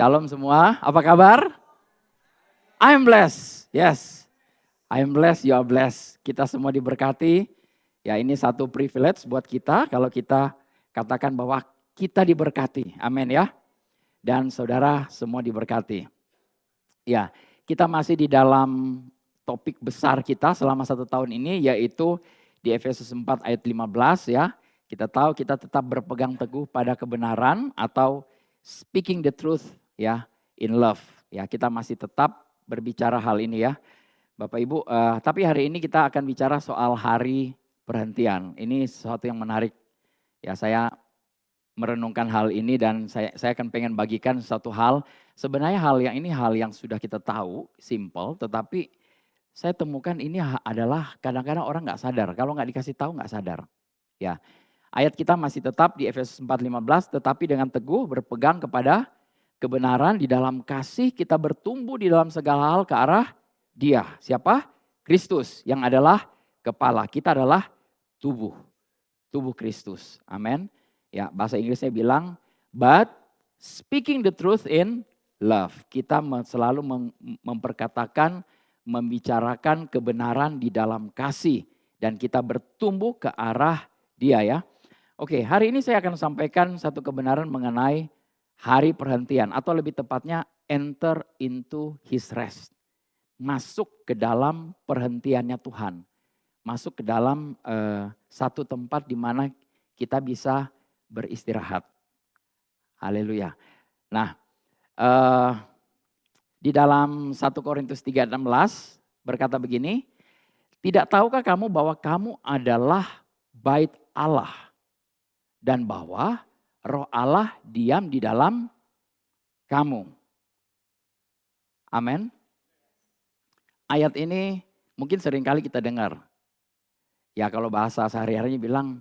Shalom semua, apa kabar? I'm blessed, yes. I'm blessed, you are blessed. Kita semua diberkati. Ya, ini satu privilege buat kita kalau kita katakan bahwa kita diberkati. Amin ya. Dan saudara semua diberkati. Ya, kita masih di dalam topik besar kita selama 1 tahun ini, yaitu di Efesus 4 ayat 15 ya. Kita tahu kita tetap berpegang teguh pada kebenaran atau speaking the truth ya, in love. Ya, kita masih tetap berbicara hal ini ya. Bapak Ibu, tapi hari ini kita akan bicara soal hari perhentian. Ini sesuatu yang menarik. Ya, saya merenungkan hal ini dan saya akan pengen bagikan satu hal. Sebenarnya hal yang sudah kita tahu, simple, tetapi saya temukan ini adalah kadang-kadang orang nggak sadar. Kalau nggak dikasih tahu nggak sadar. Ya, ayat kita masih tetap di Efesus 4:15, tetapi dengan teguh berpegang kepada kebenaran di dalam kasih kita bertumbuh di dalam segala hal ke arah Dia. Siapa? Kristus yang adalah kepala. Kita adalah tubuh. Tubuh Kristus. Amin. Ya, bahasa Inggrisnya bilang, but speaking the truth in love. Kita selalu memperkatakan, membicarakan kebenaran di dalam kasih. Dan kita bertumbuh ke arah Dia ya. Oke, hari ini saya akan sampaikan satu kebenaran mengenai hari perhentian. Atau lebih tepatnya, enter into his rest. Masuk ke dalam perhentiannya Tuhan. Masuk ke dalam satu tempat di mana kita bisa beristirahat. Haleluya. Nah, di dalam 1 Korintus 3:16 berkata begini, tidak tahukah kamu bahwa kamu adalah bait Allah dan bahwa Roh Allah diam di dalam kamu. Amin. Ayat ini mungkin seringkali kita dengar. Ya kalau bahasa sehari-harinya bilang,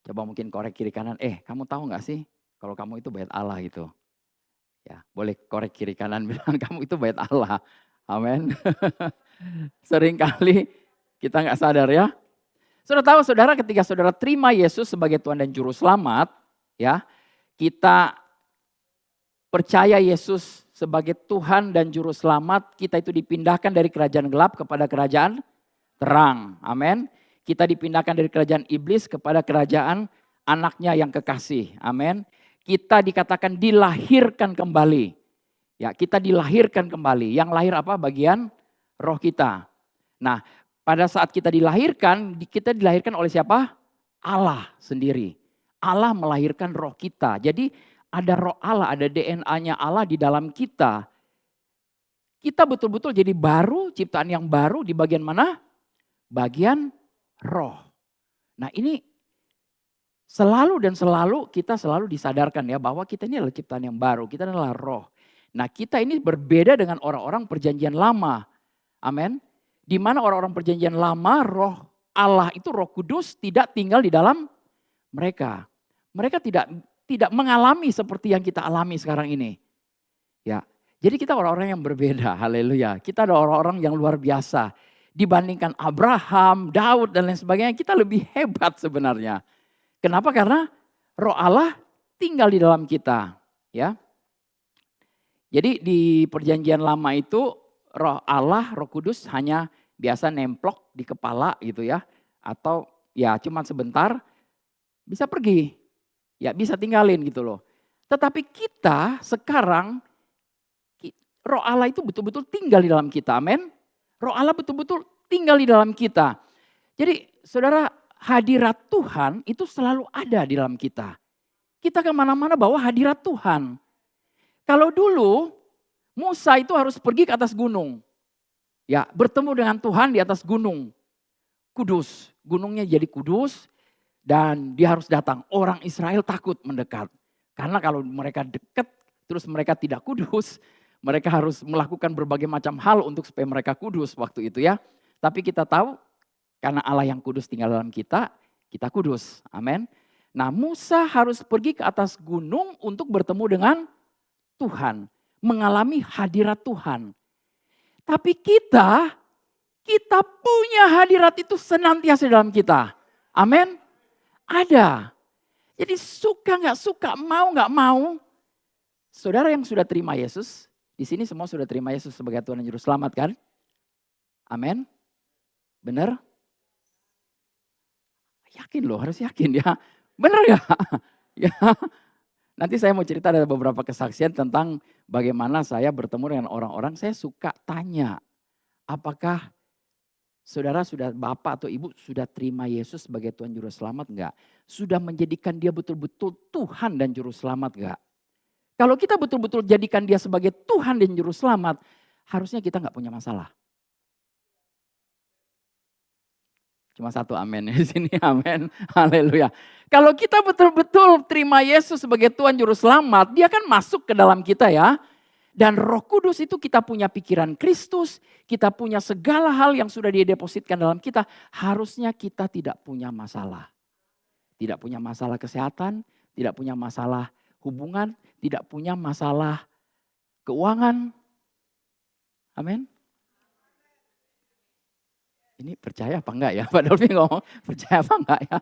coba mungkin korek kiri kanan, kamu tahu gak sih kalau kamu itu bait Allah gitu. Ya boleh korek kiri kanan bilang kamu itu bait Allah. Amin. Seringkali kita gak sadar ya. Saudara tahu saudara ketika saudara terima Yesus sebagai Tuhan dan Juru Selamat, ya kita percaya Yesus sebagai Tuhan dan Juru Selamat, kita itu dipindahkan dari kerajaan gelap kepada kerajaan terang. Amin. Kita dipindahkan dari kerajaan iblis kepada kerajaan anaknya yang kekasih. Amin. Kita dikatakan dilahirkan kembali. Ya, kita dilahirkan kembali. Yang lahir apa? Bagian roh kita. Nah, pada saat kita dilahirkan oleh siapa? Allah sendiri. Allah melahirkan roh kita. Jadi ada roh Allah, ada DNA-nya Allah di dalam kita. Kita betul-betul jadi baru, ciptaan yang baru di bagian mana? Bagian roh. Nah ini kita selalu disadarkan ya bahwa kita ini adalah ciptaan yang baru, kita adalah roh. Nah kita ini berbeda dengan orang-orang perjanjian lama. Amin. Di mana orang-orang perjanjian lama roh Allah itu Roh Kudus tidak tinggal di dalam mereka. Mereka tidak mengalami seperti yang kita alami sekarang ini. Ya, jadi kita orang-orang yang berbeda, haleluya. Kita ada orang-orang yang luar biasa. Dibandingkan Abraham, Daud dan lain sebagainya, kita lebih hebat sebenarnya. Kenapa? Karena roh Allah tinggal di dalam kita. Ya. Jadi di perjanjian lama itu roh Allah, Roh Kudus hanya biasa nemplok di kepala gitu ya. Atau ya cuma sebentar bisa pergi. Ya bisa tinggalin gitu loh. Tetapi kita sekarang, roh Allah itu betul-betul tinggal di dalam kita. Amin. Roh Allah betul-betul tinggal di dalam kita. Jadi saudara, hadirat Tuhan itu selalu ada di dalam kita. Kita kemana-mana bawa hadirat Tuhan. Kalau dulu Musa itu harus pergi ke atas gunung. Ya, bertemu dengan Tuhan di atas gunung. Kudus. Gunungnya jadi kudus. Dan dia harus datang. Orang Israel takut mendekat. Karena kalau mereka dekat terus mereka tidak kudus. Mereka harus melakukan berbagai macam hal untuk supaya mereka kudus waktu itu ya. Tapi kita tahu karena Allah yang kudus tinggal dalam kita, kita kudus. Amin. Nah Musa harus pergi ke atas gunung untuk bertemu dengan Tuhan. Mengalami hadirat Tuhan. Tapi kita punya hadirat itu senantiasa dalam kita. Amin. Ada. Jadi suka gak suka, mau gak mau, Saudara yang sudah terima Yesus, di sini semua sudah terima Yesus sebagai Tuhan dan Juru Selamat kan? Amin. Benar? Yakin loh, harus yakin ya. Benar ya? Ya. Nanti saya mau cerita ada beberapa kesaksian tentang bagaimana saya bertemu dengan orang-orang. Saya suka tanya, apakah saudara sudah, bapak atau ibu sudah terima Yesus sebagai Tuhan Juru Selamat enggak? Sudah menjadikan dia betul-betul Tuhan dan Juru Selamat enggak? Kalau kita betul-betul jadikan dia sebagai Tuhan dan Juru Selamat, harusnya kita enggak punya masalah. Cuma satu amin di sini, amin, haleluya. Kalau kita betul-betul terima Yesus sebagai Tuhan Juru Selamat, dia kan masuk ke dalam kita ya. Dan Roh Kudus itu kita punya pikiran Kristus, kita punya segala hal yang sudah dia depositkan dalam kita. Harusnya kita tidak punya masalah. Tidak punya masalah kesehatan, tidak punya masalah hubungan, tidak punya masalah keuangan. Amin. Ini percaya apa enggak ya? Pak Dolphy ngomong percaya apa enggak ya?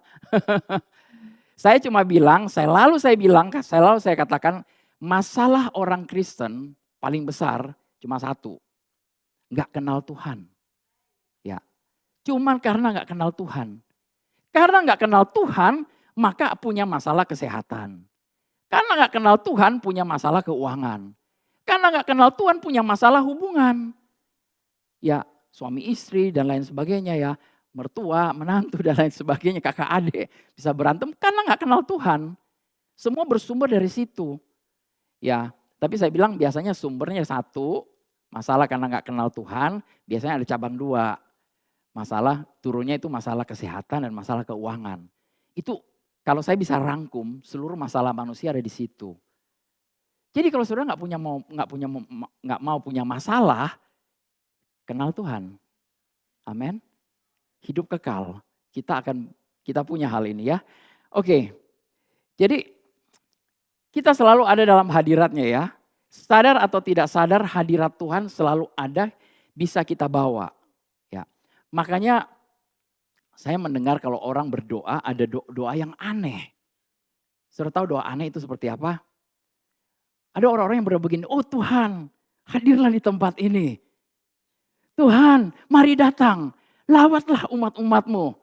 Saya cuma bilang, selalu saya katakan masalah orang Kristen paling besar cuma satu. Enggak kenal Tuhan. Ya. Cuman karena enggak kenal Tuhan. Karena enggak kenal Tuhan, maka punya masalah kesehatan. Karena enggak kenal Tuhan, punya masalah keuangan. Karena enggak kenal Tuhan, punya masalah hubungan. Ya, suami istri dan lain sebagainya ya, mertua, menantu dan lain sebagainya, kakak adik bisa berantem karena nggak kenal Tuhan. Semua bersumber dari situ. Ya, tapi saya bilang biasanya sumbernya satu, masalah karena nggak kenal Tuhan, biasanya ada cabang dua. Masalah turunnya itu masalah kesehatan dan masalah keuangan. Itu kalau saya bisa rangkum seluruh masalah manusia ada di situ. Jadi kalau saudara nggak mau punya masalah, kenal Tuhan. Amin. Hidup kekal. Kita punya hal ini ya. Oke. Jadi kita selalu ada dalam hadiratnya ya. Sadar atau tidak sadar hadirat Tuhan selalu ada, bisa kita bawa. Ya. Makanya saya mendengar kalau orang berdoa ada doa yang aneh. Saudara tahu doa aneh itu seperti apa? Ada orang-orang yang berdoa begini, oh Tuhan hadirlah di tempat ini. Tuhan, mari datang, lawatlah umat-umatmu.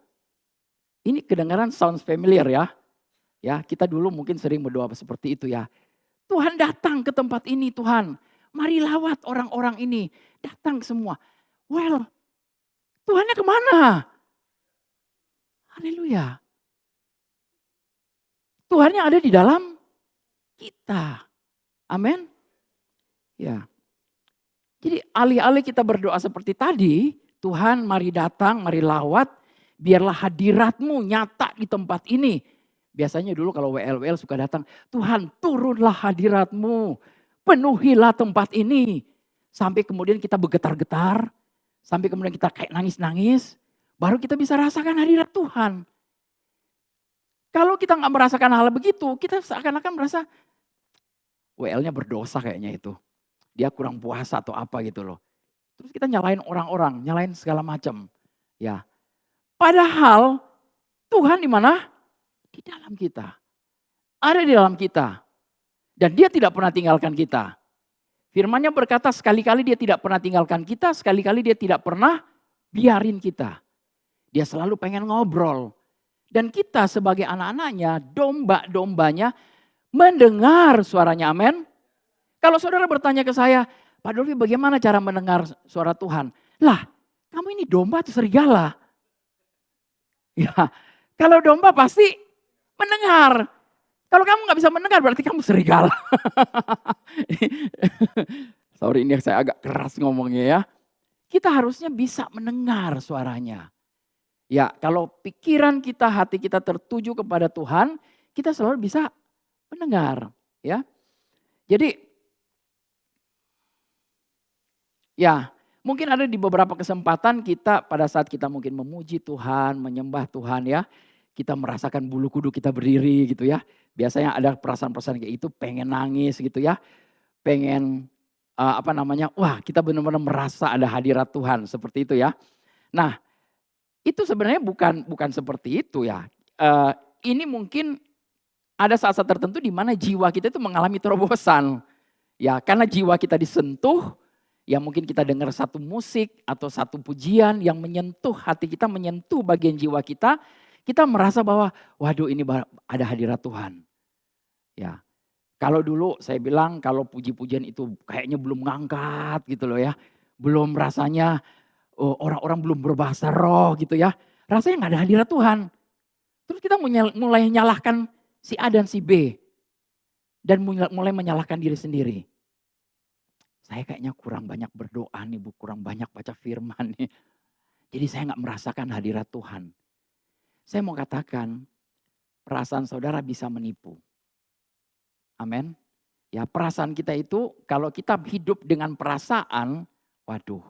Ini kedengaran sounds familiar ya. Ya, kita dulu mungkin sering berdoa seperti itu ya. Tuhan datang ke tempat ini Tuhan. Mari lawat orang-orang ini. Datang semua. Well, Tuhannya kemana? Haleluya. Tuhannya ada di dalam kita. Amin. Ya. Jadi alih-alih kita berdoa seperti tadi, Tuhan mari datang, mari lawat, biarlah hadiratmu nyata di tempat ini. Biasanya dulu kalau WL suka datang, Tuhan turunlah hadiratmu, penuhilah tempat ini. Sampai kemudian kita bergetar-getar, sampai kemudian kita kayak nangis-nangis, baru kita bisa rasakan hadirat Tuhan. Kalau kita nggak merasakan hal begitu, kita seakan-akan merasa WL-nya berdosa kayaknya itu. Dia kurang puasa atau apa gitu loh. Terus kita nyalain orang-orang, nyalain segala macam. Ya. Padahal Tuhan di mana? Di dalam kita. Ada di dalam kita. Dan dia tidak pernah tinggalkan kita. Firman-Nya berkata sekali-kali dia tidak pernah tinggalkan kita, sekali-kali dia tidak pernah biarin kita. Dia selalu pengen ngobrol. Dan kita sebagai anak-anaknya, domba-dombanya mendengar suaranya, amin. Kalau saudara bertanya ke saya, Pak Dolphy bagaimana cara mendengar suara Tuhan? Lah, kamu ini domba atau serigala? Ya, kalau domba pasti mendengar. Kalau kamu nggak bisa mendengar berarti kamu serigala. Sorry ini saya agak keras ngomongnya ya. Kita harusnya bisa mendengar suaranya. Ya, kalau pikiran kita, hati kita tertuju kepada Tuhan, kita selalu bisa mendengar. Ya, jadi ya, mungkin ada di beberapa kesempatan kita pada saat kita mungkin memuji Tuhan, menyembah Tuhan ya. Kita merasakan bulu kuduk kita berdiri gitu ya. Biasanya ada perasaan-perasaan kayak itu, pengen nangis gitu ya. Pengen wah kita benar-benar merasa ada hadirat Tuhan seperti itu ya. Nah itu sebenarnya bukan seperti itu ya. Ini mungkin ada saat-saat tertentu di mana jiwa kita itu mengalami terobosan. Ya, karena jiwa kita disentuh, ya mungkin kita dengar satu musik atau satu pujian yang menyentuh hati kita, menyentuh bagian jiwa kita merasa bahwa waduh ini ada hadirat Tuhan. Ya, kalau dulu saya bilang kalau puji-pujian itu kayaknya belum ngangkat gitu loh ya. Belum rasanya orang-orang belum berbahasa roh gitu ya. Rasanya nggak ada hadirat Tuhan. Terus kita mulai nyalahkan si A dan si B. Dan mulai menyalahkan diri sendiri. Saya kayaknya kurang banyak berdoa nih Bu, kurang banyak baca firman nih. Jadi saya nggak merasakan hadirat Tuhan. Saya mau katakan, perasaan saudara bisa menipu. Amin. Ya, perasaan kita itu kalau kita hidup dengan perasaan, waduh,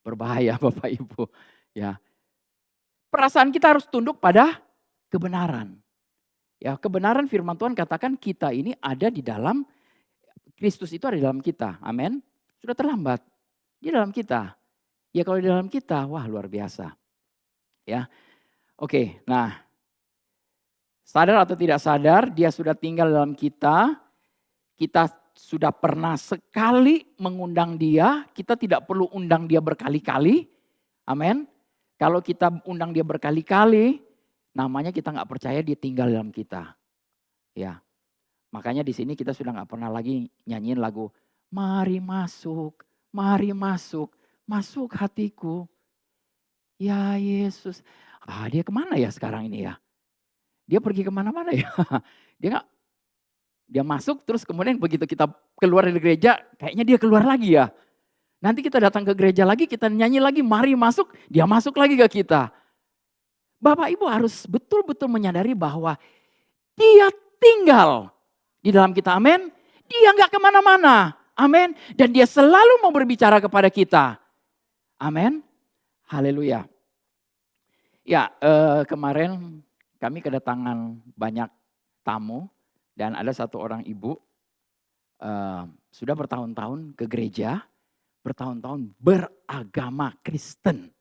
berbahaya Bapak Ibu. Ya. Perasaan kita harus tunduk pada kebenaran. Ya, kebenaran firman Tuhan katakan kita ini ada di dalam Kristus, itu ada di dalam kita. Amin. Sudah terlambat. Di dalam kita. Ya kalau di dalam kita, wah luar biasa. Ya. Oke, nah. Sadar atau tidak sadar, dia sudah tinggal dalam kita. Kita sudah pernah sekali mengundang dia, kita tidak perlu undang dia berkali-kali. Amin. Kalau kita undang dia berkali-kali, namanya kita nggak percaya dia tinggal dalam kita. Ya. Makanya di sini kita sudah nggak pernah lagi nyanyiin lagu mari masuk, masuk hatiku. Ya Yesus. Dia kemana ya sekarang ini ya? Dia pergi kemana-mana ya? Dia masuk terus kemudian begitu kita keluar dari gereja, kayaknya dia keluar lagi ya. Nanti kita datang ke gereja lagi, kita nyanyi lagi, mari masuk, dia masuk lagi ke kita. Bapak Ibu harus betul-betul menyadari bahwa dia tinggal di dalam kita, amin. Dia nggak kemana-mana, amin. Dan dia selalu mau berbicara kepada kita, amin. Haleluya. Ya, kemarin kami kedatangan banyak tamu dan ada satu orang ibu sudah bertahun-tahun ke gereja, bertahun-tahun beragama Kristen.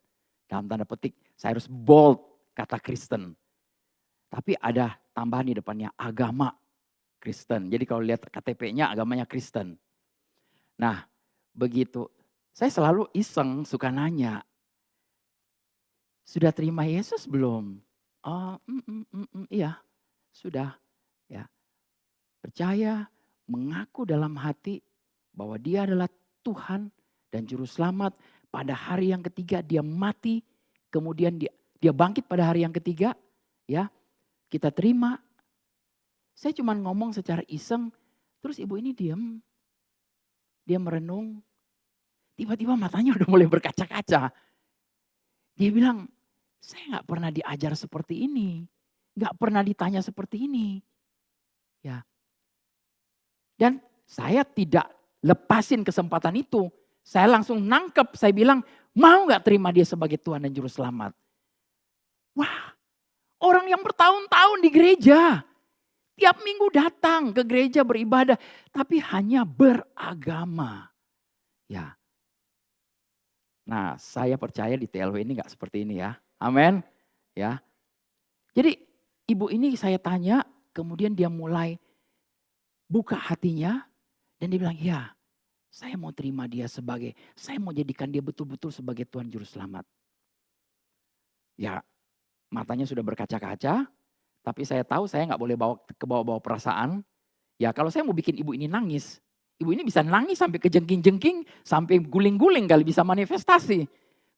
Dalam tanda petik, saya harus bold kata Kristen. Tapi ada tambahan di depannya agama Kristen. Jadi kalau lihat KTP-nya agamanya Kristen. Nah, begitu. Saya selalu iseng suka nanya. Sudah terima Yesus belum? Oh, iya, sudah. Ya. Percaya, mengaku dalam hati bahwa dia adalah Tuhan dan Juru Selamat. Pada hari yang ketiga dia mati, kemudian dia bangkit pada hari yang ketiga. Ya, kita terima. Saya cuma ngomong secara iseng, terus ibu ini diam. Dia merenung, tiba-tiba matanya udah mulai berkaca-kaca. Dia bilang, saya gak pernah diajar seperti ini. Gak pernah ditanya seperti ini. Ya. Dan saya tidak lepasin kesempatan itu. Saya langsung nangkep, saya bilang, mau gak terima dia sebagai Tuhan dan Juru Selamat? Wah, orang yang bertahun-tahun di gereja. Tiap minggu datang ke gereja beribadah, tapi hanya beragama. Ya. Nah, saya percaya di TLW ini gak seperti ini ya. Amin. Ya. Jadi ibu ini saya tanya, kemudian dia mulai buka hatinya dan dia bilang, ya saya mau terima dia saya mau jadikan dia betul-betul sebagai Tuhan Juru Selamat. Ya, matanya sudah berkaca-kaca. Tapi saya tahu saya nggak boleh bawa perasaan. Ya kalau saya mau bikin ibu ini nangis. Ibu ini bisa nangis sampai kejengking-jengking. Sampai guling-guling kali bisa manifestasi.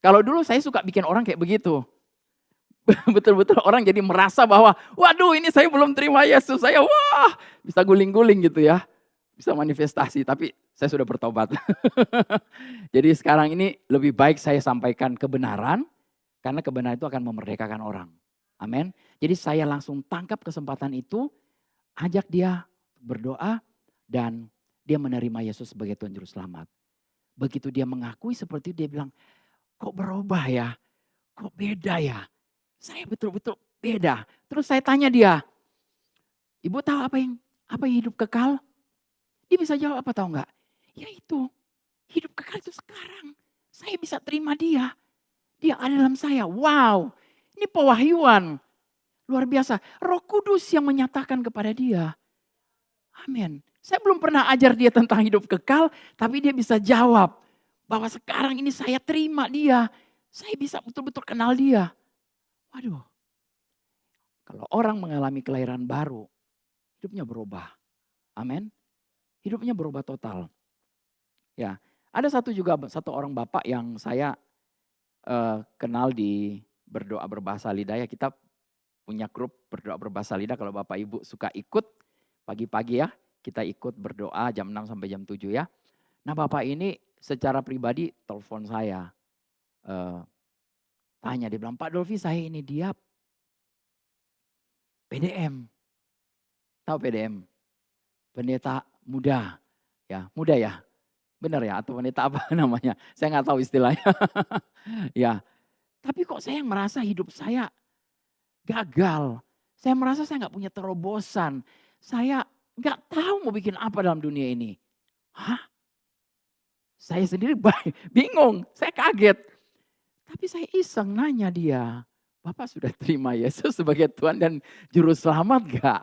Kalau dulu saya suka bikin orang kayak begitu. Betul-betul orang jadi merasa bahwa waduh ini saya belum terima Yesus. Saya bisa guling-guling gitu ya. Bisa manifestasi tapi saya sudah bertobat. Jadi sekarang ini lebih baik saya sampaikan kebenaran. Karena kebenaran itu akan memerdekakan orang. Amin. Jadi saya langsung tangkap kesempatan itu, ajak dia berdoa dan dia menerima Yesus sebagai Tuhan Juru Selamat. Begitu dia mengakui seperti itu dia bilang, kok berubah ya? Kok beda ya? Saya betul-betul beda. Terus saya tanya dia, ibu tahu apa yang hidup kekal? Dia bisa jawab apa tahu enggak? Ya itu, hidup kekal itu sekarang. Saya bisa terima dia. Dia ada dalam saya. Wow. Ini pewahyuan. Luar biasa. Roh Kudus yang menyatakan kepada dia. Amin. Saya belum pernah ajar dia tentang hidup kekal, tapi dia bisa jawab bahwa sekarang ini saya terima dia. Saya bisa betul-betul kenal dia. Waduh, kalau orang mengalami kelahiran baru, hidupnya berubah. Amin. Hidupnya berubah total. Ya, ada satu orang bapak yang saya kenal di berdoa berbahasa lidah ya. Kita punya grup berdoa berbahasa lidah, kalau Bapak Ibu suka ikut pagi-pagi ya. Kita ikut berdoa jam 6 sampai jam 7 ya. Nah Bapak ini secara pribadi telepon saya. Tanya, dia bilang, Pak Dolfi saya ini dia PDM. Tahu PDM? Pendeta muda. Ya, muda ya? Benar ya? Atau pendeta apa namanya? Saya nggak tahu istilahnya. Ya, tapi kok saya merasa hidup saya gagal. Saya merasa saya nggak punya terobosan. Saya nggak tahu mau bikin apa dalam dunia ini. Hah? Saya sendiri bingung, saya kaget. Tapi saya iseng nanya dia, Bapak sudah terima Yesus sebagai Tuhan dan Juru Selamat gak?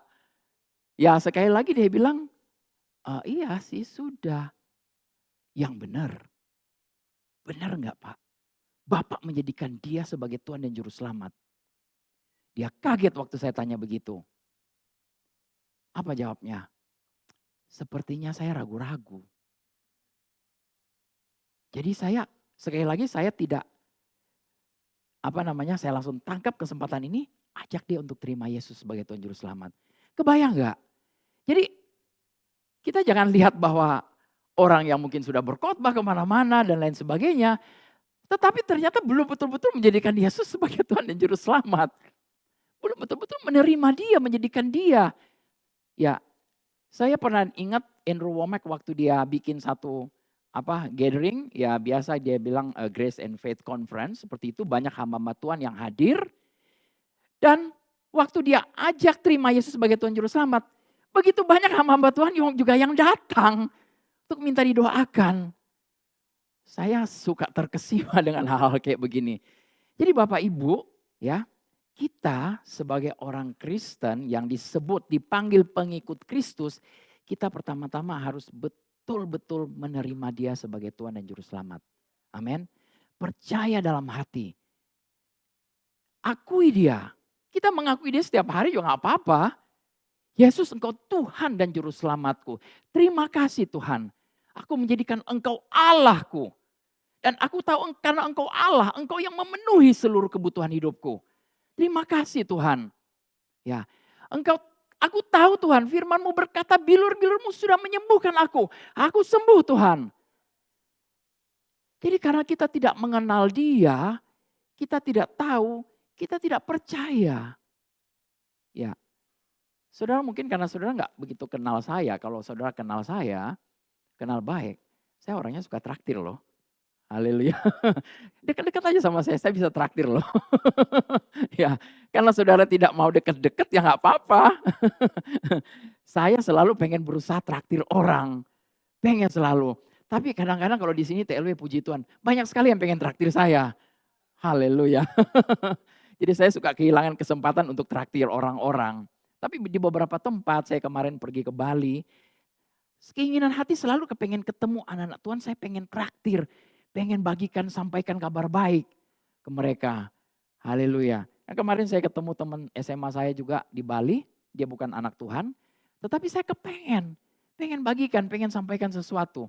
Ya sekali lagi dia bilang, iya sih sudah. Yang benar. Benar gak Pak? Bapak menjadikan dia sebagai Tuhan dan Juru Selamat. Dia kaget waktu saya tanya begitu. Apa jawabnya? Sepertinya saya ragu-ragu. Jadi saya sekali lagi saya tidak saya langsung tangkap kesempatan ini, ajak dia untuk terima Yesus sebagai Tuhan Juru Selamat. Kebayang gak? Jadi kita jangan lihat bahwa orang yang mungkin sudah berkhotbah kemana-mana dan lain sebagainya, tetapi ternyata belum betul-betul menjadikan Yesus sebagai Tuhan dan Juru Selamat. Belum betul-betul menerima dia, menjadikan dia. Ya, saya pernah ingat Andrew Wommack waktu dia bikin satu gathering, ya biasa dia bilang Grace and Faith Conference, seperti itu banyak hamba-hamba Tuhan yang hadir. Dan waktu dia ajak terima Yesus sebagai Tuhan Juru Selamat, begitu banyak hamba-hamba Tuhan juga yang datang untuk minta didoakan. Saya suka terkesima dengan hal-hal kayak begini. Jadi Bapak Ibu ya, kita sebagai orang Kristen yang dipanggil pengikut Kristus, kita pertama-tama harus betul-betul menerima dia sebagai Tuhan dan Juru Selamat. Amin. Percaya dalam hati. Akui dia. Kita mengakui dia setiap hari juga gak apa-apa. Yesus engkau Tuhan dan Juru Selamatku. Terima kasih Tuhan. Aku menjadikan engkau Allahku. Dan aku tahu karena engkau Allah, engkau yang memenuhi seluruh kebutuhan hidupku. Terima kasih Tuhan. Ya, aku tahu Tuhan, firman-Mu berkata bilur-bilur-Mu sudah menyembuhkan aku. Aku sembuh Tuhan. Jadi karena kita tidak mengenal dia, kita tidak tahu, kita tidak percaya. Ya, saudara mungkin karena saudara nggak begitu kenal saya. Kalau saudara kenal saya, kenal baik. Saya orangnya suka traktir loh. Haleluya. Dekat-dekat aja sama saya bisa traktir loh. Ya, karena saudara tidak mau dekat-dekat ya nggak apa-apa. Saya selalu pengen berusaha traktir orang. Pengen selalu. Tapi kadang-kadang kalau di sini TLW puji Tuhan, banyak sekali yang pengen traktir saya. Haleluya. Jadi saya suka kehilangan kesempatan untuk traktir orang-orang. Tapi di beberapa tempat, saya kemarin pergi ke Bali, keinginan hati selalu kepengen ketemu anak-anak Tuhan, saya pengen traktir. Pengen bagikan, sampaikan kabar baik ke mereka. Haleluya. Nah, kemarin saya ketemu teman SMA saya juga di Bali, dia bukan anak Tuhan, tetapi saya pengen bagikan, pengen sampaikan sesuatu.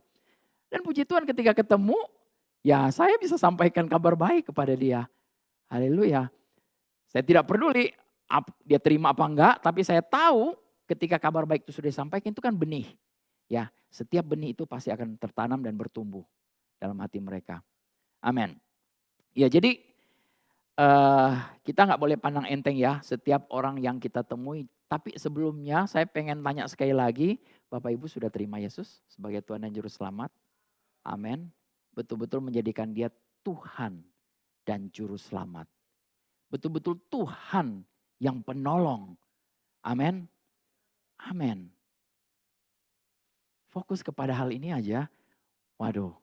Dan puji Tuhan ketika ketemu, ya saya bisa sampaikan kabar baik kepada dia. Haleluya. Saya tidak peduli dia terima apa enggak, tapi saya tahu ketika kabar baik itu sudah disampaikan itu kan benih. Ya, setiap benih itu pasti akan tertanam dan bertumbuh dalam hati mereka. Amin. Ya jadi kita nggak boleh pandang enteng ya setiap orang yang kita temui. Tapi sebelumnya saya pengen tanya sekali lagi, Bapak Ibu sudah terima Yesus sebagai Tuhan dan Juru Selamat? Amin. Betul-betul menjadikan dia Tuhan dan Juru Selamat. Betul-betul Tuhan yang penolong. Amin. Amin. Fokus kepada hal ini aja. Waduh.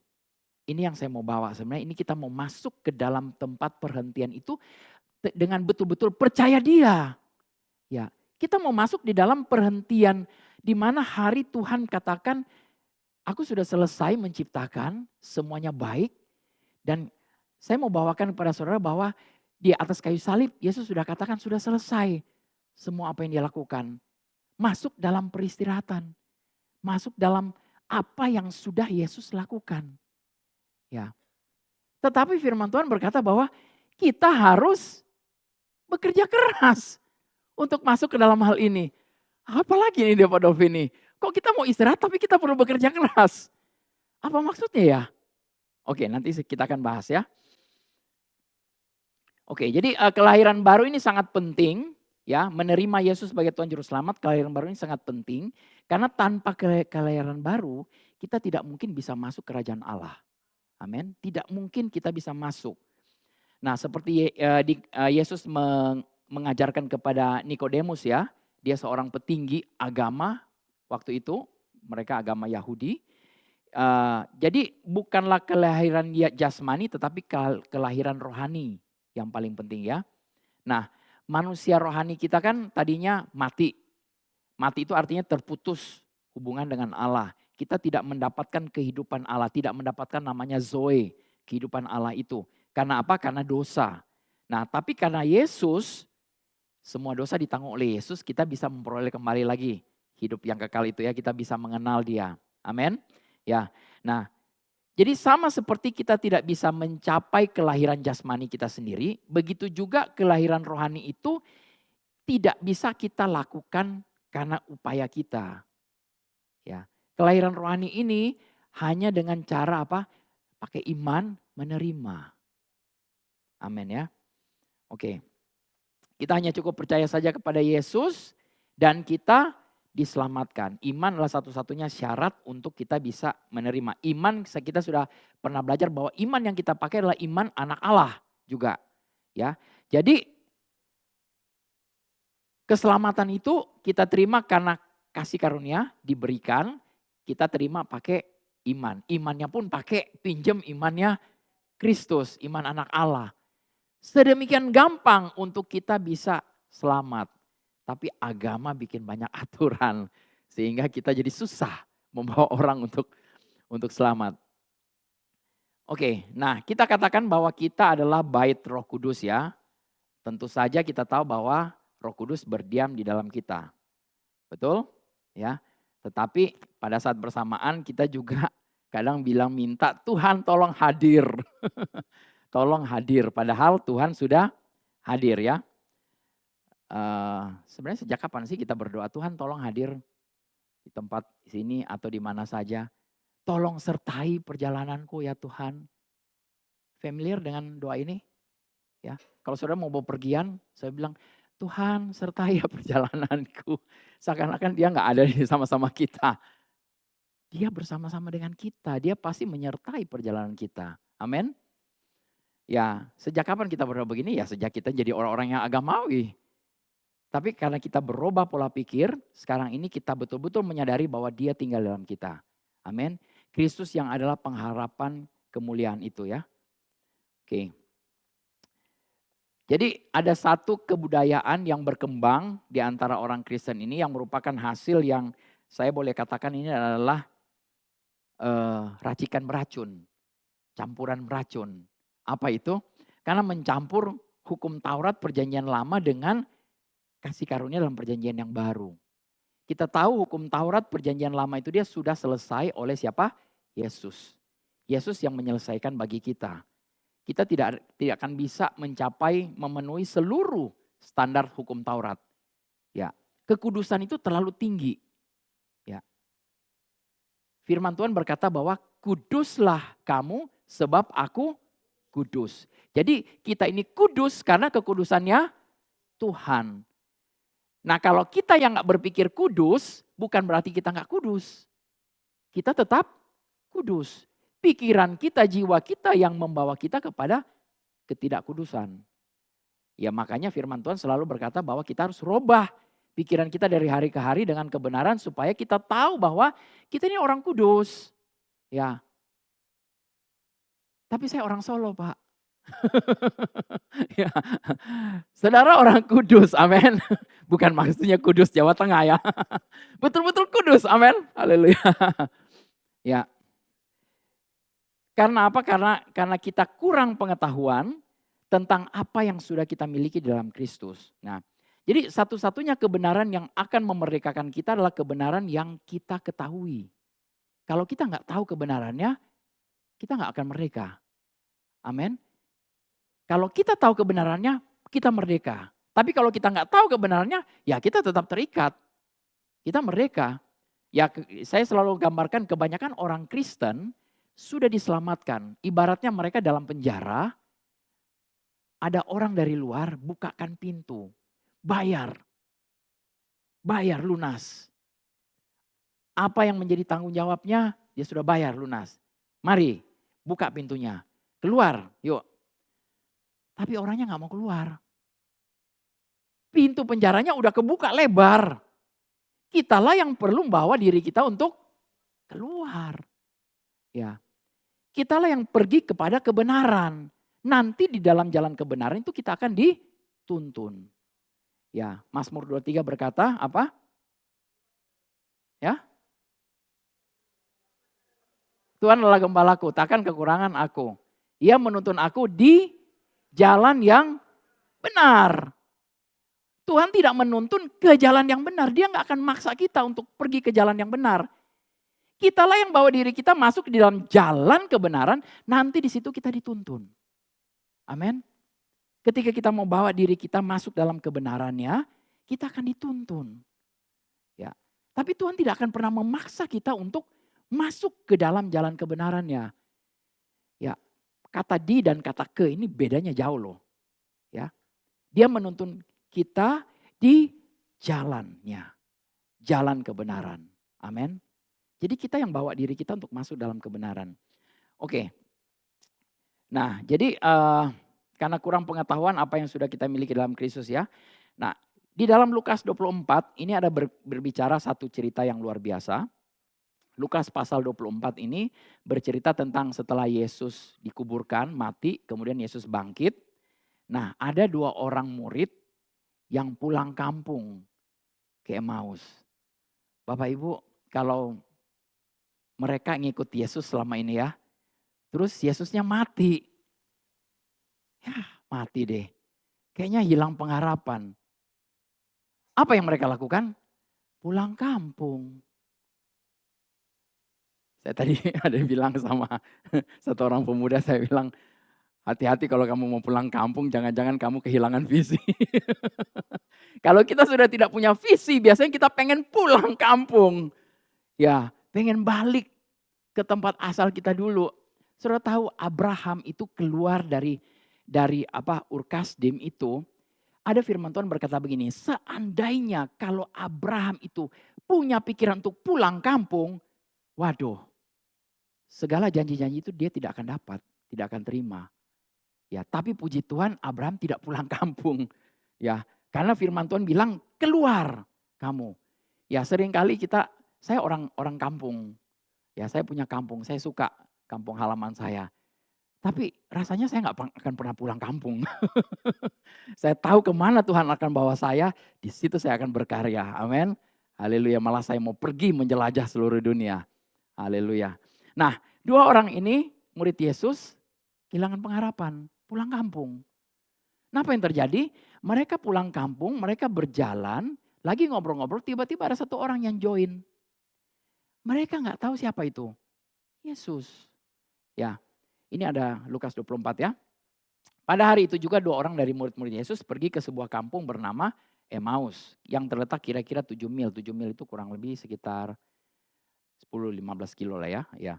Ini yang saya mau bawa sebenarnya, ini kita mau masuk ke dalam tempat perhentian itu dengan betul-betul percaya dia. Ya, kita mau masuk di dalam perhentian Di mana hari Tuhan katakan, aku sudah selesai menciptakan, semuanya baik. Dan saya mau bawakan kepada saudara bahwa di atas kayu salib, Yesus sudah katakan sudah selesai. Semua apa yang dia lakukan. Masuk dalam peristirahatan. Masuk dalam apa yang sudah Yesus lakukan. Ya. Tetapi firman Tuhan berkata bahwa kita harus bekerja keras untuk masuk ke dalam hal ini. Apalagi ini dia Pak Dovi ini. Kok kita mau istirahat tapi kita perlu bekerja keras. Apa maksudnya ya? Oke, nanti kita akan bahas ya. Oke, jadi kelahiran baru ini sangat penting ya, menerima Yesus sebagai Tuhan Juru Selamat, kelahiran baru ini sangat penting karena tanpa kelahiran baru kita tidak mungkin bisa masuk kerajaan Allah. Amin. Tidak mungkin kita bisa masuk. Nah, seperti Yesus mengajarkan kepada Nikodemus ya, dia seorang petinggi agama waktu itu, mereka agama Yahudi. Jadi bukanlah kelahiran jasmani tetapi kelahiran rohani yang paling penting ya. Nah, manusia rohani kita kan tadinya mati. Mati itu artinya terputus hubungan dengan Allah. Kita tidak mendapatkan kehidupan Allah, tidak mendapatkan namanya Zoe, kehidupan Allah itu. Karena apa? Karena dosa. Nah, tapi karena Yesus, semua dosa ditanggung oleh Yesus, kita bisa memperoleh kembali lagi hidup yang kekal itu ya, kita bisa mengenal Dia. Amin. Ya. Nah, jadi sama seperti kita tidak bisa mencapai kelahiran jasmani kita sendiri, begitu juga kelahiran rohani itu tidak bisa kita lakukan karena upaya kita. Ya, kelahiran rohani ini hanya dengan cara apa? Pakai iman menerima. Amin ya. Oke. Kita hanya cukup percaya saja kepada Yesus dan kita diselamatkan. Iman adalah satu-satunya syarat untuk kita bisa menerima. Iman kita sudah pernah belajar bahwa iman yang kita pakai adalah iman anak Allah juga. Ya. Jadi keselamatan itu kita terima karena kasih karunia diberikan, kita terima pakai iman. Imannya pun pakai pinjam imannya Kristus, iman anak Allah. Sedemikian gampang untuk kita bisa selamat. Tapi agama bikin banyak aturan sehingga kita jadi susah membawa orang untuk selamat. Oke, nah kita katakan bahwa kita adalah bait Roh Kudus ya. Tentu saja kita tahu bahwa Roh Kudus berdiam di dalam kita. Betul? Ya. Tetapi pada saat bersamaan kita juga kadang bilang minta Tuhan tolong hadir. Tolong hadir padahal Tuhan sudah hadir ya. Sebenarnya sejak kapan sih kita berdoa Tuhan tolong hadir di tempat sini atau di mana saja. Tolong sertai perjalananku ya Tuhan. Familiar dengan doa ini? Ya, kalau saudara mau bepergian, saya bilang Tuhan sertai ya perjalananku. Seakan-akan dia nggak ada di sama-sama kita. Dia bersama-sama dengan kita. Dia pasti menyertai perjalanan kita. Amin. Ya, sejak kapan kita berdoa begini? Ya sejak kita jadi orang-orang yang agamawi. Tapi karena kita berubah pola pikir, sekarang ini kita betul-betul menyadari bahwa dia tinggal dalam kita. Amin. Kristus yang adalah pengharapan kemuliaan itu ya. Oke. Jadi ada satu kebudayaan yang berkembang di antara orang Kristen ini yang merupakan hasil yang saya boleh katakan ini adalah racikan beracun, campuran beracun. Apa itu? Karena mencampur hukum Taurat perjanjian lama dengan kasih karunia dalam perjanjian yang baru. Kita tahu hukum Taurat perjanjian lama itu dia sudah selesai oleh siapa? Yesus. Yesus yang menyelesaikan bagi kita. Kita tidak akan bisa memenuhi seluruh standar hukum Taurat. Ya, kekudusan itu terlalu tinggi. Ya. Firman Tuhan berkata bahwa kuduslah kamu sebab aku kudus. Jadi kita ini kudus karena kekudusannya Tuhan. Nah kalau kita yang gak berpikir kudus, bukan berarti kita gak kudus. Kita tetap kudus. Pikiran kita, jiwa kita yang membawa kita kepada ketidakkudusan. Ya makanya firman Tuhan selalu berkata bahwa kita harus rubah pikiran kita dari hari ke hari dengan kebenaran supaya kita tahu bahwa kita ini orang kudus. Ya. Tapi saya orang Solo Pak. Ya. Saudara orang kudus, amin. Bukan maksudnya kudus Jawa Tengah ya. Betul-betul kudus, amin. Haleluya. Ya, karena apa? Karena kita kurang pengetahuan tentang apa yang sudah kita miliki dalam Kristus. Nah, jadi satu-satunya kebenaran yang akan memerdekakan kita adalah kebenaran yang kita ketahui. Kalau kita nggak tahu kebenarannya, kita nggak akan merdeka. Amin. Kalau kita tahu kebenarannya, kita merdeka. Tapi kalau kita nggak tahu kebenarannya, ya kita tetap terikat. Kita merdeka. Ya saya selalu gambarkan kebanyakan orang Kristen sudah diselamatkan. Ibaratnya mereka dalam penjara, ada orang dari luar bukakan pintu. Bayar. Bayar lunas. Apa yang menjadi tanggung jawabnya, dia sudah bayar lunas. Mari, buka pintunya. Keluar, yuk. Tapi orangnya nggak mau keluar. Pintu penjaranya udah kebuka lebar. Kitalah yang perlu membawa diri kita untuk keluar. Ya. Kitalah yang pergi kepada kebenaran. Nanti di dalam jalan kebenaran itu kita akan dituntun. Ya, Mazmur 23 berkata apa? Ya. Tuhan adalah gembalaku, takkan kekurangan aku. Ia menuntun aku di jalan yang benar. Tuhan tidak menuntun ke jalan yang benar. Dia nggak akan maksa kita untuk pergi ke jalan yang benar. Kitalah yang bawa diri kita masuk di dalam jalan kebenaran, nanti di situ kita dituntun. Amin. Ketika kita mau bawa diri kita masuk dalam kebenarannya, kita akan dituntun. Ya. Tapi Tuhan tidak akan pernah memaksa kita untuk masuk ke dalam jalan kebenarannya. Ya, kata di dan kata ke ini bedanya jauh loh. Ya. Dia menuntun kita di jalannya. Jalan kebenaran. Amin. Jadi kita yang bawa diri kita untuk masuk dalam kebenaran. Oke. Nah, jadi karena kurang pengetahuan apa yang sudah kita miliki dalam Kristus ya. Nah, di dalam Lukas 24 ini ada berbicara satu cerita yang luar biasa. Lukas pasal 24 ini bercerita tentang setelah Yesus dikuburkan, mati, kemudian Yesus bangkit. Nah, ada 2 orang murid yang pulang kampung ke Emmaus. Bapak Ibu, kalau mereka ngikut Yesus selama ini ya, terus Yesusnya mati. Ya, mati deh. Kayaknya hilang pengharapan. Apa yang mereka lakukan? Pulang kampung. Saya tadi ada yang bilang sama satu orang pemuda, saya bilang, hati-hati kalau kamu mau pulang kampung, jangan-jangan kamu kehilangan visi. Kalau kita sudah tidak punya visi, biasanya kita pengen pulang kampung. Ya, pengen balik ke tempat asal kita dulu. Saudara tahu Abraham itu keluar dari Ur Kasdim itu, ada firman Tuhan berkata begini, seandainya kalau Abraham itu punya pikiran untuk pulang kampung, waduh, segala janji-janji itu dia tidak akan dapat, tidak akan terima. Ya, tapi puji Tuhan Abraham tidak pulang kampung. Ya, karena firman Tuhan bilang keluar kamu. Ya, seringkali saya orang kampung. Ya, saya punya kampung, saya suka kampung halaman saya. Tapi rasanya saya nggak akan pernah pulang kampung. Saya tahu kemana Tuhan akan bawa saya, di situ saya akan berkarya. Amin. Haleluya, malah saya mau pergi menjelajah seluruh dunia. Haleluya. Nah, 2 orang ini murid Yesus kehilangan pengharapan, pulang kampung. Nah, apa yang terjadi? Mereka pulang kampung, mereka berjalan, lagi ngobrol-ngobrol, tiba-tiba ada 1 orang yang join. Mereka nggak tahu siapa itu. Yesus. Ya, ini ada Lukas 24 ya. Pada hari itu juga 2 orang dari murid-murid Yesus pergi ke sebuah kampung bernama Emmaus. Yang terletak kira-kira 7 mil. 7 mil itu kurang lebih sekitar 10-15 kilo lah ya.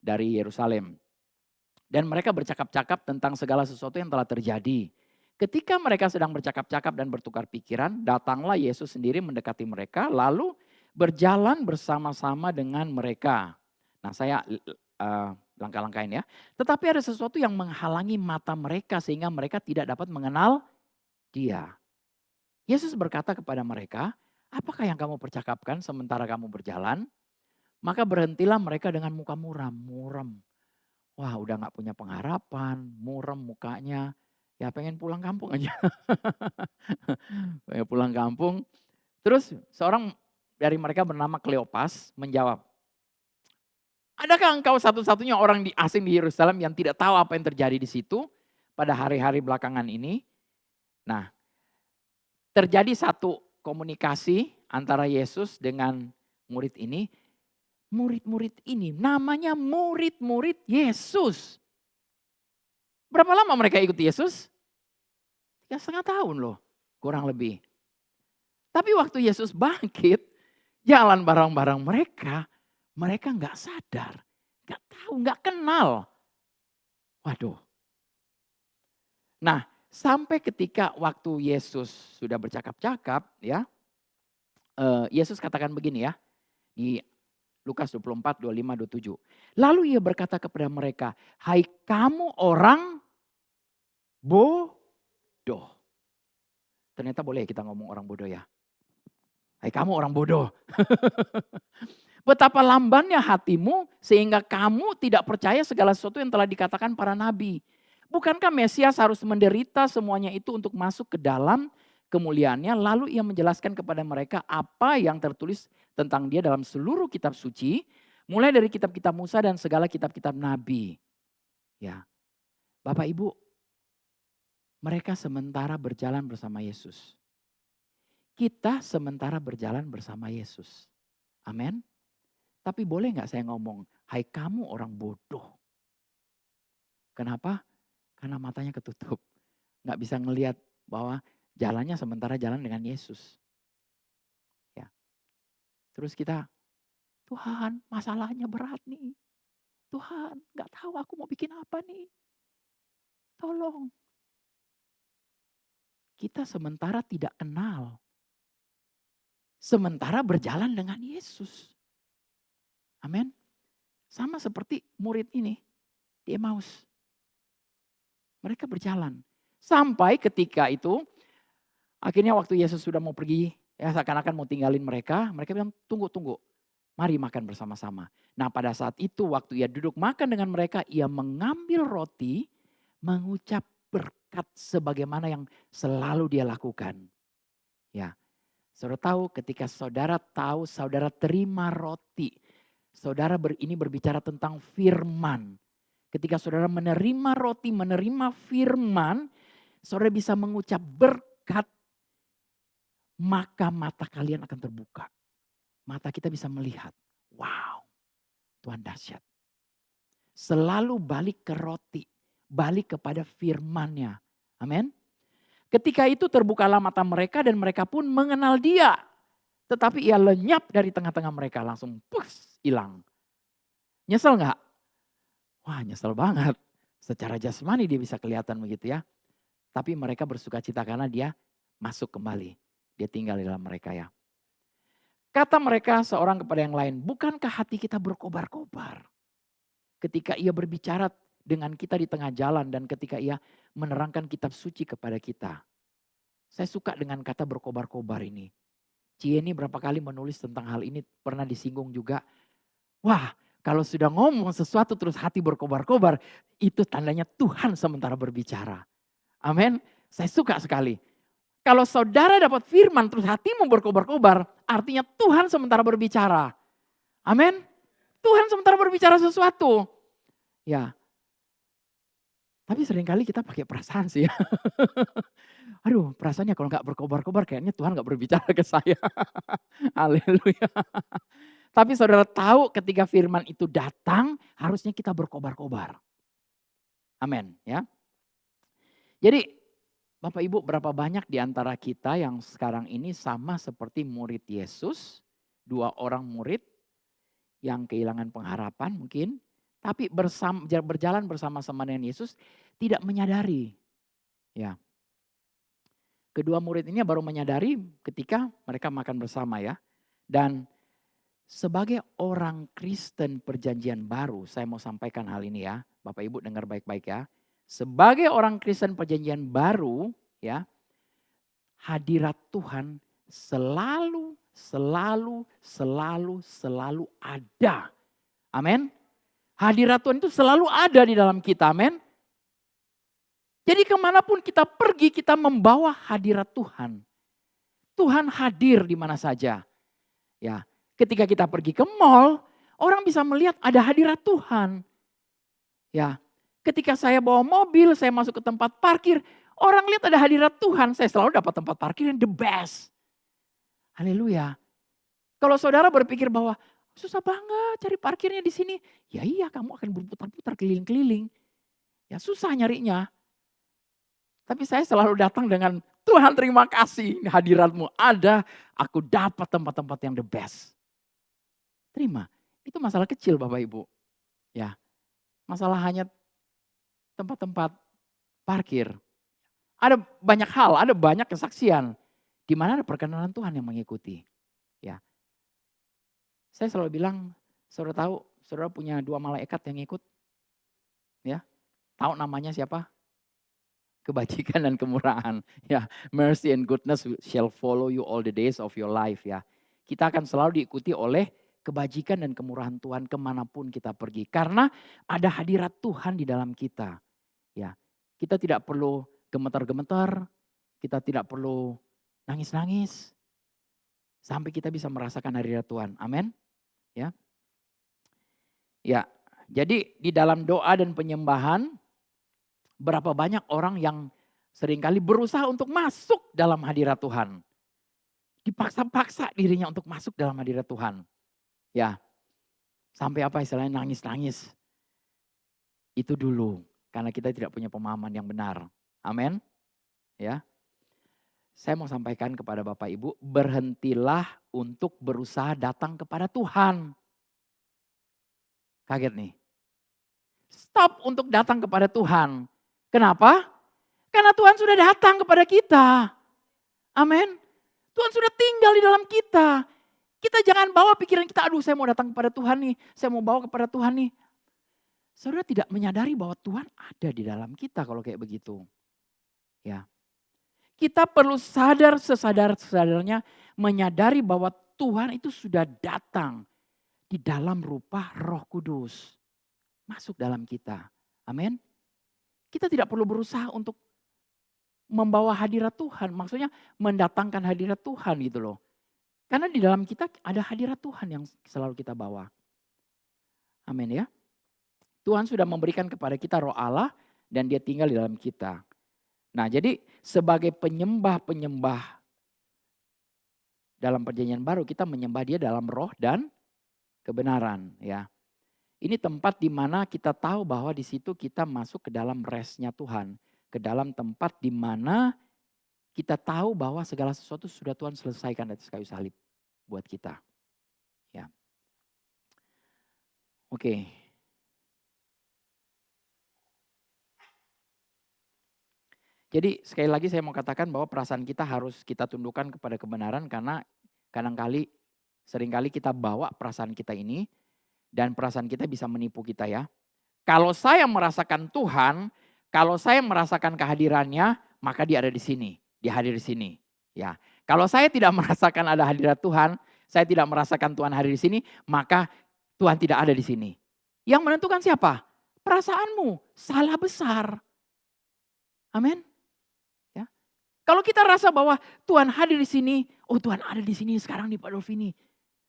Dari Yerusalem. Dan mereka bercakap-cakap tentang segala sesuatu yang telah terjadi. Ketika mereka sedang bercakap-cakap dan bertukar pikiran, datanglah Yesus sendiri mendekati mereka, lalu berjalan bersama-sama dengan mereka. Nah, saya langkah-langkahin ya. Tetapi ada sesuatu yang menghalangi mata mereka sehingga mereka tidak dapat mengenal dia. Yesus berkata kepada mereka, apakah yang kamu percakapkan sementara kamu berjalan? Maka berhentilah mereka dengan muka muram. Wah udah gak punya pengharapan, murem mukanya. Ya pengen pulang kampung aja. Pengen pulang kampung. Terus seorang dari mereka bernama Kleopas menjawab, "Adakah engkau satu-satunya orang asing di Yerusalem yang tidak tahu apa yang terjadi di situ pada hari-hari belakangan ini?" Nah, terjadi satu komunikasi antara Yesus dengan murid ini. Murid-murid ini namanya murid-murid Yesus. Berapa lama mereka ikut Yesus? 3,5 tahun loh, kurang lebih. Tapi waktu Yesus bangkit, jalan bareng-bareng mereka, mereka nggak sadar, nggak tahu, nggak kenal. Waduh. Nah, sampai ketika waktu Yesus sudah bercakap-cakap, ya, Yesus katakan begini ya, di Lukas 24, 25, 27. Lalu ia berkata kepada mereka, "Hai kamu orang bodoh." Ternyata boleh kita ngomong orang bodoh ya. Hai kamu orang bodoh. Betapa lambannya hatimu sehingga kamu tidak percaya segala sesuatu yang telah dikatakan para nabi. Bukankah Mesias harus menderita semuanya itu untuk masuk ke dalam kemuliaannya? Lalu ia menjelaskan kepada mereka apa yang tertulis tentang dia dalam seluruh kitab suci. Mulai dari kitab-kitab Musa dan segala kitab-kitab nabi. Ya, Bapak Ibu, mereka sementara berjalan bersama Yesus. Kita sementara berjalan bersama Yesus. Amin. Tapi boleh gak saya ngomong, hai kamu orang bodoh. Kenapa? Karena matanya ketutup. Gak bisa ngelihat bahwa jalannya sementara jalan dengan Yesus. Ya. Terus kita, Tuhan masalahnya berat nih. Tuhan gak tahu aku mau bikin apa nih. Tolong. Kita sementara tidak kenal. Sementara berjalan dengan Yesus. Amin. Sama seperti murid ini di Emmaus. Mereka berjalan. Sampai ketika itu, akhirnya waktu Yesus sudah mau pergi, ya seakan-akan mau tinggalin mereka. Mereka bilang, tunggu. Mari makan bersama-sama. Nah pada saat itu waktu ia duduk makan dengan mereka, ia mengambil roti, mengucap berkat sebagaimana yang selalu dia lakukan. Ya, saudara tahu ketika saudara tahu, saudara terima roti. Saudara ini berbicara tentang firman. Ketika saudara menerima roti, menerima firman, saudara bisa mengucap berkat, maka mata kalian akan terbuka. Mata kita bisa melihat, wow, Tuhan dahsyat. Selalu balik ke roti, balik kepada firman-Nya. Amin. Ketika itu terbukalah mata mereka dan mereka pun mengenal dia. Tetapi ia lenyap dari tengah-tengah mereka, langsung hilang. Nyesel gak? Wah nyesel banget. Secara jasmani dia bisa kelihatan begitu ya. Tapi mereka bersuka cita karena dia masuk kembali. Dia tinggal di dalam mereka ya. Kata mereka seorang kepada yang lain, bukankah hati kita berkobar-kobar? Ketika ia berbicara dengan kita di tengah jalan dan ketika ia menerangkan kitab suci kepada kita. Saya suka dengan kata berkobar-kobar ini. Cieni berapa kali menulis tentang hal ini, pernah disinggung juga. Wah, kalau sudah ngomong sesuatu terus hati berkobar-kobar, itu tandanya Tuhan sementara berbicara. Amin. Saya suka sekali. Kalau saudara dapat firman terus hatimu berkobar-kobar, artinya Tuhan sementara berbicara. Amin. Tuhan sementara berbicara sesuatu. Ya. Tapi seringkali kita pakai perasaan sih ya. Aduh perasaannya kalau gak berkobar-kobar kayaknya Tuhan gak berbicara ke saya. Haleluya. Tapi saudara tahu ketika firman itu datang harusnya kita berkobar-kobar. Amin ya. Jadi Bapak Ibu berapa banyak di antara kita yang sekarang ini sama seperti murid Yesus. 2 orang murid yang kehilangan pengharapan mungkin. Tapi berjalan bersama-sama dengan Yesus tidak menyadari. Ya. Kedua murid ini baru menyadari ketika mereka makan bersama ya. Dan sebagai orang Kristen perjanjian baru, saya mau sampaikan hal ini ya. Bapak Ibu dengar baik-baik ya. Sebagai orang Kristen perjanjian baru ya, hadirat Tuhan selalu ada. Amin. Hadirat Tuhan itu selalu ada di dalam kita, amin. Jadi kemanapun kita pergi, kita membawa hadirat Tuhan. Tuhan hadir di mana saja. Ya, ketika kita pergi ke mall, orang bisa melihat ada hadirat Tuhan. Ya, ketika saya bawa mobil, saya masuk ke tempat parkir, orang lihat ada hadirat Tuhan. Saya selalu dapat tempat parkir yang the best. Haleluya. Kalau saudara berpikir bahwa susah banget cari parkirnya di sini, ya iya kamu akan berputar-putar keliling-keliling. Ya susah nyarinya. Tapi saya selalu datang dengan Tuhan terima kasih hadiratmu ada, aku dapat tempat-tempat yang the best. Terima, itu masalah kecil Bapak Ibu. Ya, masalah hanya tempat-tempat parkir. Ada banyak hal, ada banyak kesaksian. Di mana ada perkenanan Tuhan yang mengikuti. Ya, saya selalu bilang, saudara tahu, saudara punya 2 malaikat yang ikut? Ya, tahu namanya siapa? Kebajikan dan kemurahan. Ya, mercy and goodness shall follow you all the days of your life ya. Kita akan selalu diikuti oleh kebajikan dan kemurahan Tuhan kemanapun kita pergi. Karena ada hadirat Tuhan di dalam kita. Ya, kita tidak perlu gemetar-gemetar, kita tidak perlu nangis-nangis. Sampai kita bisa merasakan hadirat Tuhan. Amin. Ya. Ya, jadi di dalam doa dan penyembahan, berapa banyak orang yang seringkali berusaha untuk masuk dalam hadirat Tuhan. Dipaksa-paksa dirinya untuk masuk dalam hadirat Tuhan. Ya, sampai apa istilahnya nangis-nangis. Itu dulu, karena kita tidak punya pemahaman yang benar. Amin. Ya. Saya mau sampaikan kepada Bapak Ibu, berhentilah untuk berusaha datang kepada Tuhan. Kaget nih. Stop untuk datang kepada Tuhan. Kenapa? Karena Tuhan sudah datang kepada kita. Amin. Tuhan sudah tinggal di dalam kita. Kita jangan bawa pikiran kita, aduh saya mau datang kepada Tuhan nih. Saya mau bawa kepada Tuhan nih. Saudara tidak menyadari bahwa Tuhan ada di dalam kita kalau kayak begitu. Ya. Kita perlu sadar sesadar-sadarnya menyadari bahwa Tuhan itu sudah datang di dalam rupa Roh Kudus. Masuk dalam kita. Amin. Kita tidak perlu berusaha untuk membawa hadirat Tuhan. Maksudnya mendatangkan hadirat Tuhan gitu loh. Karena di dalam kita ada hadirat Tuhan yang selalu kita bawa. Amin ya. Tuhan sudah memberikan kepada kita Roh Allah dan Dia tinggal di dalam kita. Nah jadi sebagai penyembah-penyembah dalam perjanjian baru kita menyembah Dia dalam roh dan kebenaran ya. Ini tempat di mana kita tahu bahwa di situ kita masuk ke dalam restnya Tuhan. Ke dalam tempat di mana kita tahu bahwa segala sesuatu sudah Tuhan selesaikan di atas kayu salib buat kita. Ya. Oke. Jadi sekali lagi saya mau katakan bahwa perasaan kita harus kita tundukkan kepada kebenaran karena seringkali kita bawa perasaan kita ini dan perasaan kita bisa menipu kita ya. Kalau saya merasakan Tuhan, kalau saya merasakan kehadirannya, maka Dia ada di sini, Dia hadir di sini. Ya. Kalau saya tidak merasakan ada hadirat Tuhan, saya tidak merasakan Tuhan hadir di sini, maka Tuhan tidak ada di sini. Yang menentukan siapa? Perasaanmu, salah besar. Amin. Ya. Kalau kita rasa bahwa Tuhan hadir di sini, oh Tuhan ada di sini sekarang nih Pak Dolvini.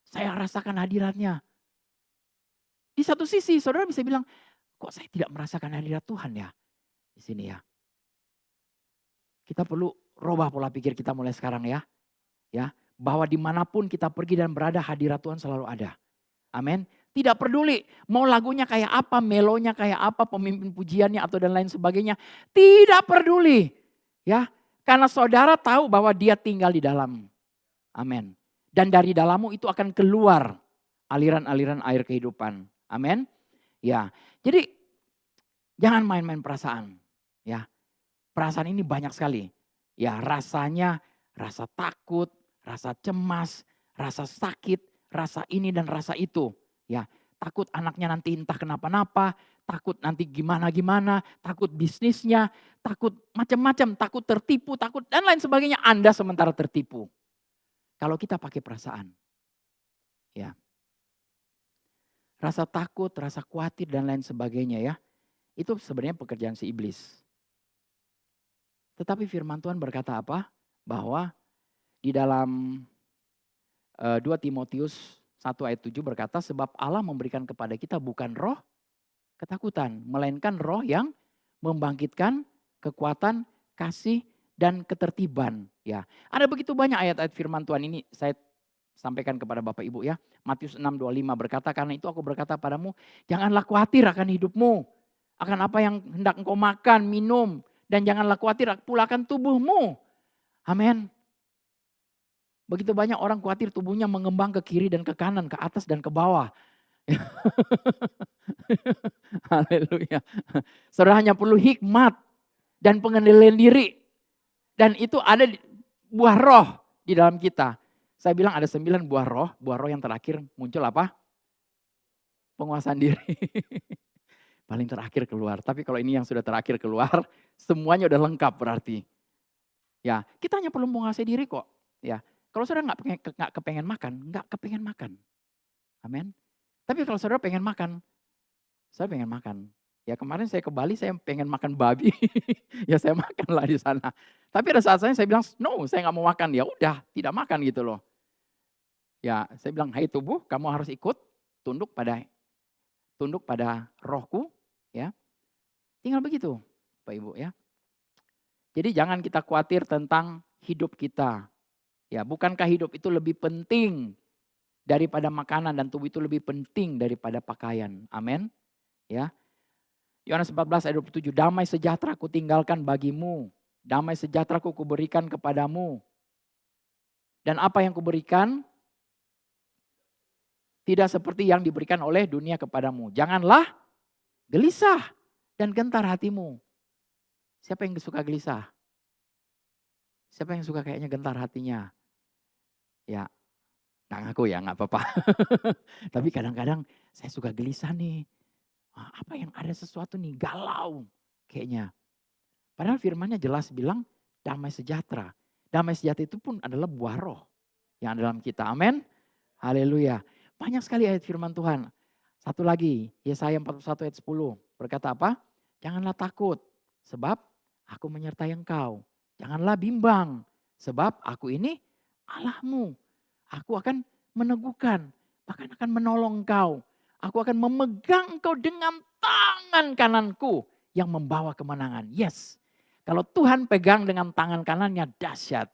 Saya rasakan hadiratnya. Di satu sisi saudara bisa bilang, kok saya tidak merasakan hadirat Tuhan ya di sini ya. Kita perlu rubah pola pikir kita mulai sekarang ya. Ya, bahwa dimanapun kita pergi dan berada hadirat Tuhan selalu ada. Amin. Tidak peduli mau lagunya kayak apa, melonya kayak apa, pemimpin pujiannya atau dan lain sebagainya. Tidak peduli. Ya, karena saudara tahu bahwa Dia tinggal di dalam. Amin. Dan dari dalammu itu akan keluar aliran-aliran air kehidupan. Amin. Ya, jadi jangan main-main perasaan. Ya, perasaan ini banyak sekali. Ya, rasanya rasa takut, rasa cemas, rasa sakit, rasa ini dan rasa itu. Ya, takut anaknya nanti entah kenapa-napa, takut nanti gimana-gimana, takut bisnisnya, takut macam-macam, takut tertipu, takut dan lain sebagainya. Anda sementara tertipu. Kalau kita pakai perasaan. Ya. rasa takut, rasa khawatir dan lain sebagainya ya. Itu sebenarnya pekerjaan si iblis. Tetapi firman Tuhan berkata apa? Bahwa di dalam 2 Timotius 1 ayat 7 berkata, sebab Allah memberikan kepada kita bukan roh ketakutan, melainkan roh yang membangkitkan kekuatan, kasih, dan ketertiban. Ya, ada begitu banyak ayat-ayat firman Tuhan ini saya sampaikan kepada Bapak Ibu ya. Matius 6:25 berkata, karena itu aku berkata padamu, janganlah khawatir akan hidupmu, akan apa yang hendak engkau makan, minum, dan janganlah khawatir pula akan tubuhmu. Amin. Begitu banyak orang khawatir tubuhnya mengembang ke kiri dan ke kanan, ke atas dan ke bawah. Haleluya. Saudara hanya perlu hikmat dan pengendalian diri. Dan itu ada buah roh di dalam kita. Saya bilang ada 9 buah roh yang terakhir muncul apa? Penguasaan diri. Paling terakhir keluar. Tapi kalau ini yang sudah terakhir keluar, semuanya udah lengkap berarti. Ya, kita hanya perlu menguasai diri kok. Ya, kalau saudara nggak kepengen makan, nggak kepengen makan. Amin. Tapi kalau saudara pengen makan, saya pengen makan. Ya kemarin saya ke Bali, saya pengen makan babi. Ya saya makan lah di sana. Tapi ada saat saya bilang, no saya nggak mau makan. Ya udah, tidak makan gitu loh. Ya saya bilang, hai tubuh kamu harus ikut tunduk pada rohku. Ya, tinggal begitu Pak Ibu ya. Jadi jangan kita khawatir tentang hidup kita. Ya, bukankah hidup itu lebih penting daripada makanan dan tubuh itu lebih penting daripada pakaian. Amin. Ya. Yohanes 14 ayat 27, damai sejahtera ku tinggalkan bagimu. Damai sejahtera ku berikan kepadamu. Dan apa yang kuberikan tidak seperti yang diberikan oleh dunia kepadamu. Janganlah gelisah dan gentar hatimu. Siapa yang suka gelisah? Siapa yang suka kayaknya gentar hatinya? Ya, gak ngaku ya, gak apa-apa. Tapi kadang-kadang saya suka gelisah nih. Apa yang ada sesuatu nih, galau kayaknya. Padahal firmannya jelas bilang damai sejahtera. Damai sejahtera itu pun adalah buah roh yang ada dalam kita. Amin. Haleluya. Banyak sekali ayat firman Tuhan. Satu lagi, Yesaya 41 ayat 10. Berkata apa? Janganlah takut, sebab aku menyertai engkau. Janganlah bimbang, sebab aku ini Allahmu. Aku akan meneguhkan, bahkan akan menolong engkau. Aku akan memegang engkau dengan tangan kananku yang membawa kemenangan. Yes. Kalau Tuhan pegang dengan tangan kanannya dahsyat.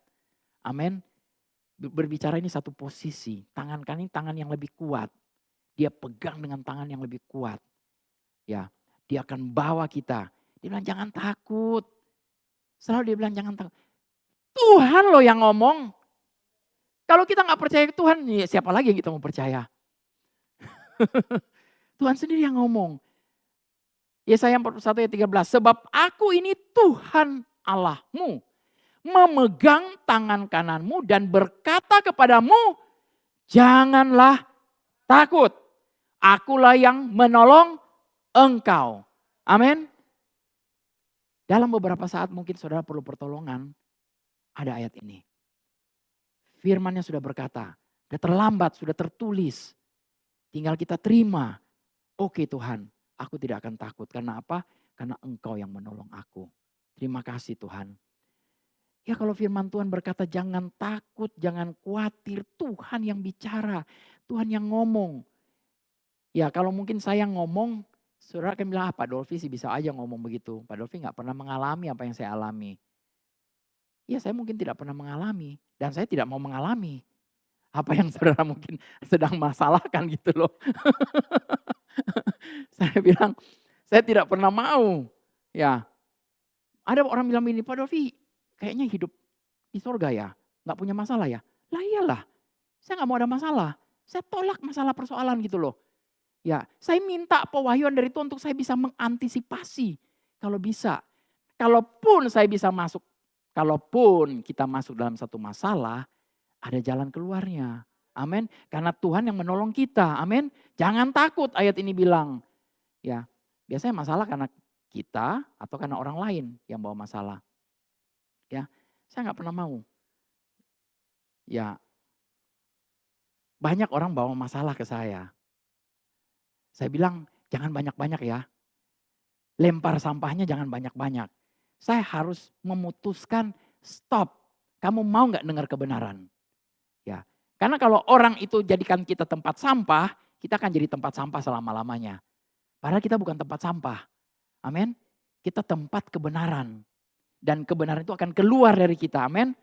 Amin. Berbicara ini satu posisi. Tangan kanan ini tangan yang lebih kuat. Dia pegang dengan tangan yang lebih kuat. Ya, dia akan bawa kita. Dia bilang jangan takut. Selalu dia bilang jangan takut. Tuhan loh yang ngomong. Kalau kita nggak percaya ke Tuhan, ya siapa lagi yang kita mau percaya? Tuhan sendiri yang ngomong. Yesaya 41 ayat 13. Sebab aku ini Tuhan Allahmu. Memegang tangan kananmu dan berkata kepadamu, janganlah takut. Akulah yang menolong engkau. Amin. Dalam beberapa saat mungkin saudara perlu pertolongan. Ada ayat ini. Firmannya sudah berkata, sudah terlambat, sudah tertulis. Tinggal kita terima. Oke Tuhan, aku tidak akan takut. Karena apa? Karena engkau yang menolong aku. Terima kasih Tuhan. Ya kalau firman Tuhan berkata jangan takut, jangan khawatir. Tuhan yang bicara, Tuhan yang ngomong. Ya kalau mungkin saya ngomong, saudara akan bilang, Pak Dolfi sih bisa aja ngomong begitu. Pak Dolfi gak pernah mengalami apa yang saya alami. Ya saya mungkin tidak pernah mengalami. Dan saya tidak mau mengalami. Apa yang saudara mungkin sedang masalahkan gitu loh. Saya bilang, saya tidak pernah mau. Ya, ada orang bilang ini, Pak Dolfi kayaknya hidup di surga ya, nggak punya masalah ya. Lah iyalah, saya nggak mau ada masalah. Saya tolak masalah persoalan gitu loh. Ya, saya minta pewahyuan dari Tuhan untuk saya bisa mengantisipasi. Kalau bisa, kalaupun saya bisa masuk, kalaupun kita masuk dalam satu masalah, ada jalan keluarnya. Amin. Karena Tuhan yang menolong kita. Amin. Jangan takut ayat ini bilang. Ya, biasanya masalah karena kita atau karena orang lain yang bawa masalah. Ya, saya nggak pernah mau. Ya, banyak orang bawa masalah ke saya. Saya bilang, jangan banyak-banyak ya. Lempar sampahnya jangan banyak-banyak. Saya harus memutuskan stop. Kamu mau nggak dengar kebenaran? Ya, karena kalau orang itu jadikan kita tempat sampah, kita akan jadi tempat sampah selama-lamanya. Padahal kita bukan tempat sampah. Amin. Kita tempat kebenaran. Dan kebenaran itu akan keluar dari kita. Amin.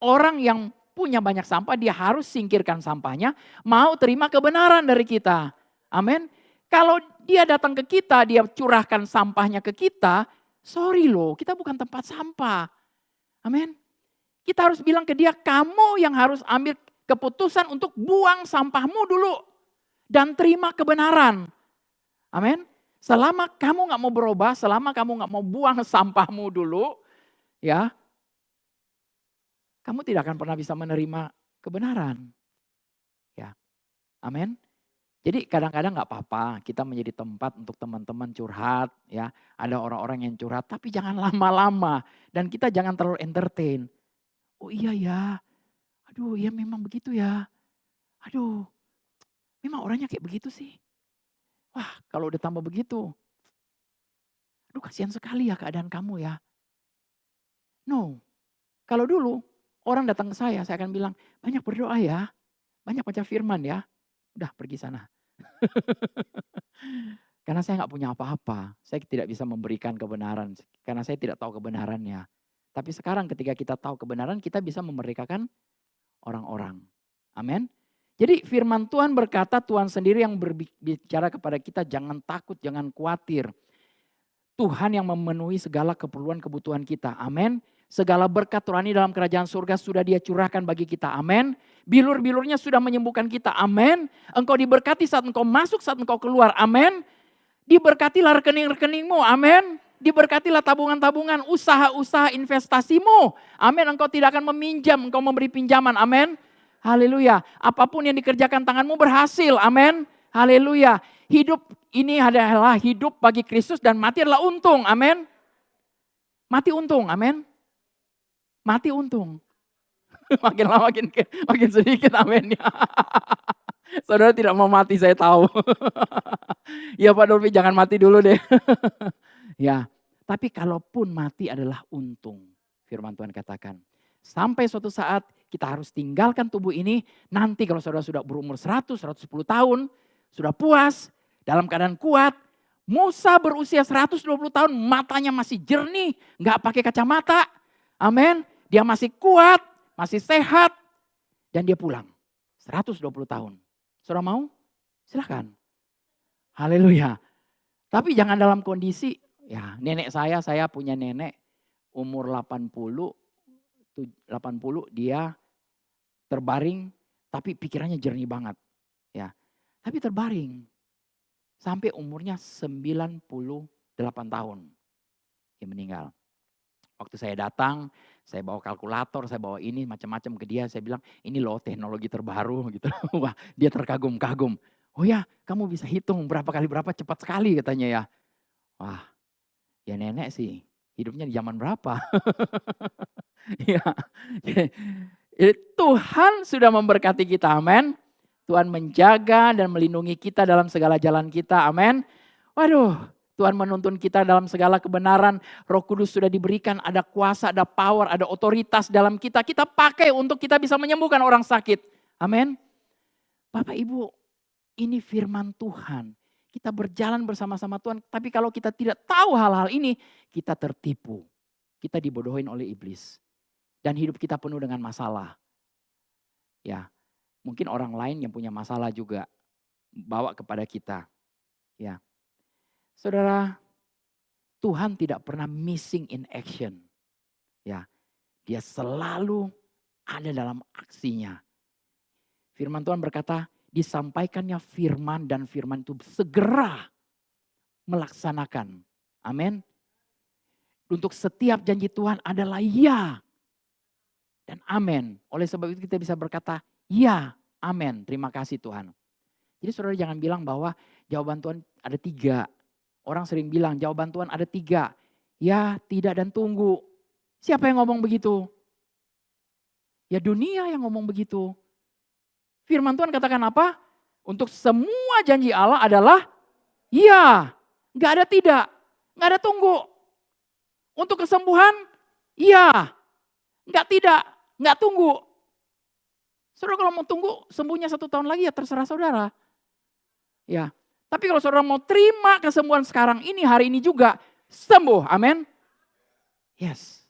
Orang yang punya banyak sampah, dia harus singkirkan sampahnya, mau terima kebenaran dari kita. Amin. Kalau dia datang ke kita, dia curahkan sampahnya ke kita, sorry loh, kita bukan tempat sampah. Amin. Kita harus bilang ke dia, kamu yang harus ambil keputusan untuk buang sampahmu dulu. Dan terima kebenaran. Amin. Selama kamu gak mau berubah, selama kamu gak mau buang sampahmu dulu, ya, kamu tidak akan pernah bisa menerima kebenaran. Ya, amin. Jadi kadang-kadang gak apa-apa kita menjadi tempat untuk teman-teman curhat. Ya, ada orang-orang yang curhat, tapi jangan lama-lama. Dan kita jangan terlalu entertain. Oh iya ya, aduh ya memang begitu ya. Aduh, memang orangnya kayak begitu sih. Wah kalau udah tambah begitu, aduh kasihan sekali ya keadaan kamu ya. No, kalau dulu orang datang ke saya akan bilang, banyak berdoa ya, banyak baca firman ya. Udah pergi sana. Karena saya gak punya apa-apa, saya tidak bisa memberikan kebenaran. Karena saya tidak tahu kebenarannya. Tapi sekarang ketika kita tahu kebenaran, kita bisa memerdekakan orang-orang. Amin. Jadi firman Tuhan berkata, Tuhan sendiri yang berbicara kepada kita, jangan takut, jangan khawatir. Tuhan yang memenuhi segala keperluan kebutuhan kita. Amin. Segala berkat rohani dalam kerajaan surga sudah dia curahkan bagi kita. Amin. Bilur-bilurnya sudah menyembuhkan kita. Amin. Engkau diberkati saat engkau masuk, saat engkau keluar. Amin. Diberkatilah rekening-rekeningmu. Amin. Diberkatilah tabungan-tabungan, usaha-usaha investasimu. Amin. Engkau tidak akan meminjam, engkau memberi pinjaman. Amin. Haleluya. Apapun yang dikerjakan tanganmu berhasil. Amin. Haleluya. Hidup ini adalah hidup bagi Kristus dan mati adalah untung. Amin. Mati untung. Amin. Mati untung. Makin lama makin sedikit. Amin. Saudara tidak mau mati, saya tahu. Ya Pak Dolfi jangan mati dulu deh. Ya, tapi kalaupun mati adalah untung. Firman Tuhan katakan. Sampai suatu saat kita harus tinggalkan tubuh ini. Nanti kalau saudara sudah berumur 100, 110 tahun. Sudah puas, dalam keadaan kuat. Musa berusia 120 tahun, matanya masih jernih. Gak pakai kacamata. Amin. Dia masih kuat, masih sehat. Dan dia pulang. 120 tahun. Saudara mau? Silakan. Haleluya. Tapi jangan dalam kondisi, ya nenek saya punya nenek umur 80 dia terbaring tapi pikirannya jernih banget. Ya. Tapi terbaring sampai umurnya 98 tahun. Dia meninggal. Waktu saya datang, saya bawa kalkulator, saya bawa ini macam-macam ke dia, saya bilang, "Ini loh teknologi terbaru," gitu. Wah, dia terkagum-kagum. "Oh ya, kamu bisa hitung berapa kali berapa cepat sekali," katanya ya. Wah, ya nenek sih hidupnya di zaman berapa? Ya. Tuhan sudah memberkati kita, amin. Tuhan menjaga dan melindungi kita dalam segala jalan kita, amin. Waduh, Tuhan menuntun kita dalam segala kebenaran. Roh Kudus sudah diberikan, ada kuasa, ada power, ada otoritas dalam kita. Kita pakai untuk kita bisa menyembuhkan orang sakit, amin. Bapak Ibu, ini firman Tuhan. Kita berjalan bersama-sama Tuhan, tapi kalau kita tidak tahu hal-hal ini, kita tertipu. Kita dibodohin oleh iblis. Dan hidup kita penuh dengan masalah. Ya, mungkin orang lain yang punya masalah juga bawa kepada kita. Ya. Saudara, Tuhan tidak pernah missing in action. Ya. Dia selalu ada dalam aksinya. Firman Tuhan berkata, disampaikannya firman dan firman itu segera melaksanakan. Amin. Untuk setiap janji Tuhan adalah ya dan amin. Oleh sebab itu kita bisa berkata, ya, amin. Terima kasih Tuhan. Jadi saudara jangan bilang bahwa jawaban Tuhan ada 3. Orang sering bilang jawaban Tuhan ada 3. Ya, tidak, dan tunggu. Siapa yang ngomong begitu? Ya dunia yang ngomong begitu. Firman Tuhan katakan apa? Untuk semua janji Allah adalah Iya. Nggak ada tidak. Nggak ada tunggu. Untuk kesembuhan, iya. Nggak tidak. Nggak tunggu. Saudara kalau mau tunggu sembuhnya 1 tahun lagi ya terserah saudara. Ya. Tapi kalau saudara mau terima kesembuhan sekarang ini, hari ini juga sembuh. Amin. Yes.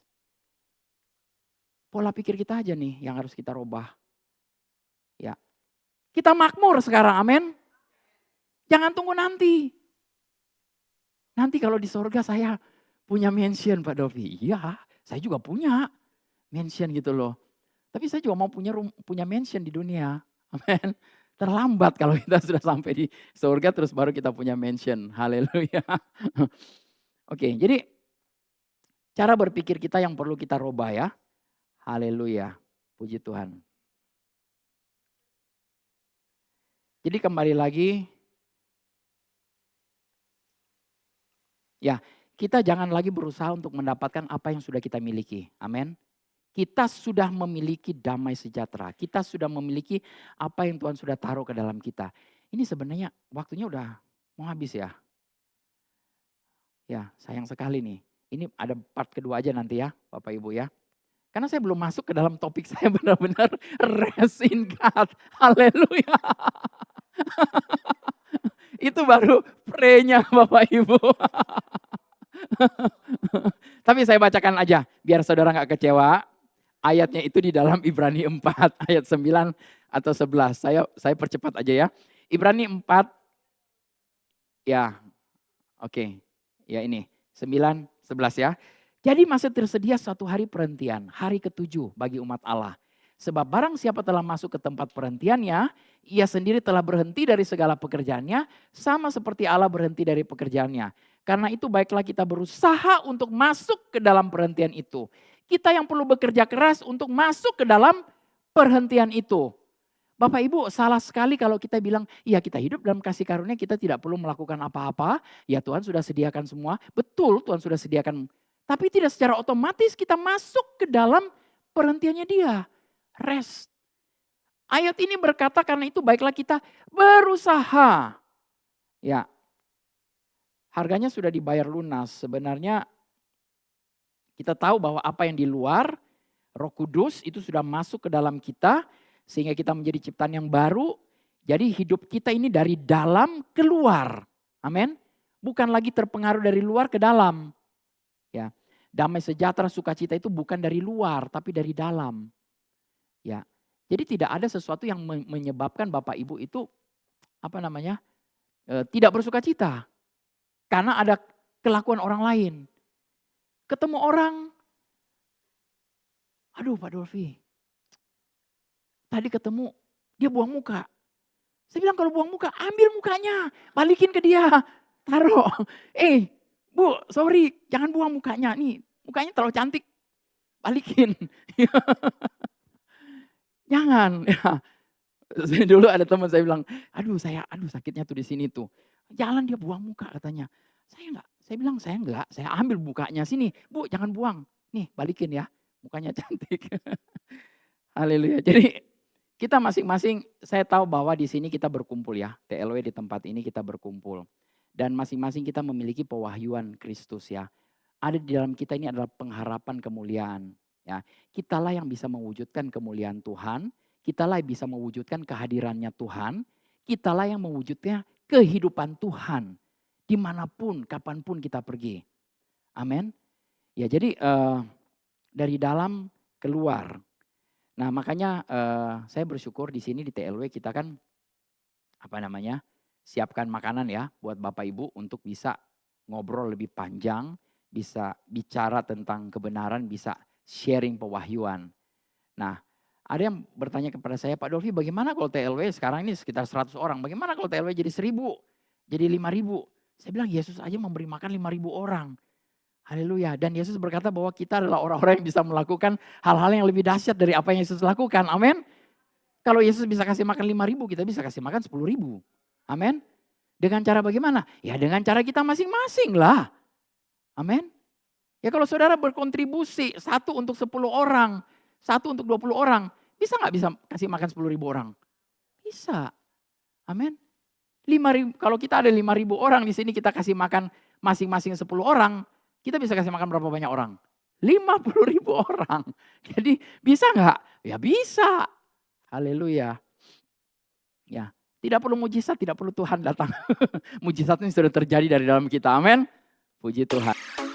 Pola pikir kita aja nih yang harus kita rubah. Ya. Kita makmur sekarang, amin. Jangan tunggu nanti. Nanti kalau di sorga saya punya mansion Pak Dovi. Iya, saya juga punya mansion gitu loh. Tapi saya juga mau punya mansion di dunia. Amin. Terlambat kalau kita sudah sampai di sorga terus baru kita punya mansion. Haleluya. Oke, jadi cara berpikir kita yang perlu kita rubah ya. Haleluya. Puji Tuhan. Jadi kembali lagi. Ya, kita jangan lagi berusaha untuk mendapatkan apa yang sudah kita miliki. Amin. Kita sudah memiliki damai sejahtera. Kita sudah memiliki apa yang Tuhan sudah taruh ke dalam kita. Ini sebenarnya waktunya udah mau habis ya. Ya, sayang sekali nih. Ini ada part kedua aja nanti ya, Bapak Ibu ya. Karena saya belum masuk ke dalam topik saya benar-benar rest in God. Haleluya. Itu baru pray-nya Bapak Ibu. Tapi saya bacakan aja biar saudara gak kecewa. Ayatnya itu di dalam Ibrani 4 ayat 9 atau 11. Saya percepat aja ya. Ibrani 4 ya. Oke. Ya ini 9 11 ya. Jadi masih tersedia suatu hari perhentian, hari ke-7 bagi umat Allah. Sebab barang siapa telah masuk ke tempat perhentiannya, ia sendiri telah berhenti dari segala pekerjaannya, sama seperti Allah berhenti dari pekerjaannya. Karena itu baiklah kita berusaha untuk masuk ke dalam perhentian itu. Kita yang perlu bekerja keras untuk masuk ke dalam perhentian itu. Bapak Ibu salah sekali kalau kita bilang, ya kita hidup dalam kasih karunia kita tidak perlu melakukan apa-apa. Ya Tuhan sudah sediakan semua. Betul Tuhan sudah sediakan. Tapi tidak secara otomatis kita masuk ke dalam perhentiannya dia. Rest. Ayat ini berkata karena itu baiklah kita berusaha. Ya. Harganya sudah dibayar lunas. Sebenarnya kita tahu bahwa apa yang di luar, Roh Kudus itu sudah masuk ke dalam kita sehingga kita menjadi ciptaan yang baru. Jadi hidup kita ini dari dalam keluar. Amin. Bukan lagi terpengaruh dari luar ke dalam. Ya. Damai sejahtera sukacita itu bukan dari luar tapi dari dalam. Ya. Jadi tidak ada sesuatu yang menyebabkan Bapak Ibu itu tidak bersukacita. Karena ada kelakuan orang lain. Ketemu orang, aduh Pak Dolfi, tadi ketemu dia buang muka. Saya bilang kalau buang muka, ambil mukanya, balikin ke dia, taruh. Bu, sorry, jangan buang mukanya. Nih, mukanya terlalu cantik, balikin. Jangan. Ya. Dulu ada teman saya bilang, aduh sakitnya tuh di sini tuh. Jalan dia buang muka katanya. Saya bilang saya enggak, saya ambil bukanya sini. Bu jangan buang, nih balikin ya, mukanya cantik. Haleluya. Jadi kita masing-masing, saya tahu bahwa di sini kita berkumpul ya. TLW di tempat ini kita berkumpul. Dan masing-masing kita memiliki pewahyuan Kristus ya. Ada di dalam kita ini adalah pengharapan kemuliaan. Ya, kitalah yang bisa mewujudkan kemuliaan Tuhan. Kitalah yang bisa mewujudkan kehadirannya Tuhan. Kitalah yang mewujudkan kehidupan Tuhan. Dimanapun, kapanpun kita pergi. Amin. Ya jadi dari dalam keluar. Nah makanya saya bersyukur di sini di TLW kita kan siapkan makanan ya buat Bapak Ibu untuk bisa ngobrol lebih panjang, bisa bicara tentang kebenaran, bisa sharing pewahyuan. Nah ada yang bertanya kepada saya, Pak Dolfi bagaimana kalau TLW sekarang ini sekitar 100 orang, bagaimana kalau TLW jadi 1000, jadi 5000? Saya bilang Yesus aja memberi makan 5.000 orang. Haleluya. Dan Yesus berkata bahwa kita adalah orang-orang yang bisa melakukan hal-hal yang lebih dahsyat dari apa yang Yesus lakukan. Amin. Kalau Yesus bisa kasih makan 5.000, kita bisa kasih makan 10.000. Amin. Dengan cara bagaimana? Ya dengan cara kita masing-masing lah. Amin. Ya kalau saudara berkontribusi 1 untuk 10 orang, 1 untuk 20 orang. Bisa gak bisa kasih makan 10.000 orang? Bisa. Amin. Kalau kita ada 5.000 orang di sini, kita kasih makan masing-masing 10 orang, kita bisa kasih makan berapa banyak orang? 50.000 orang. Jadi bisa nggak? Ya bisa. Haleluya. Ya, tidak perlu mujizat, tidak perlu Tuhan datang. Mujizat ini sudah terjadi dari dalam kita. Amin. Puji Tuhan.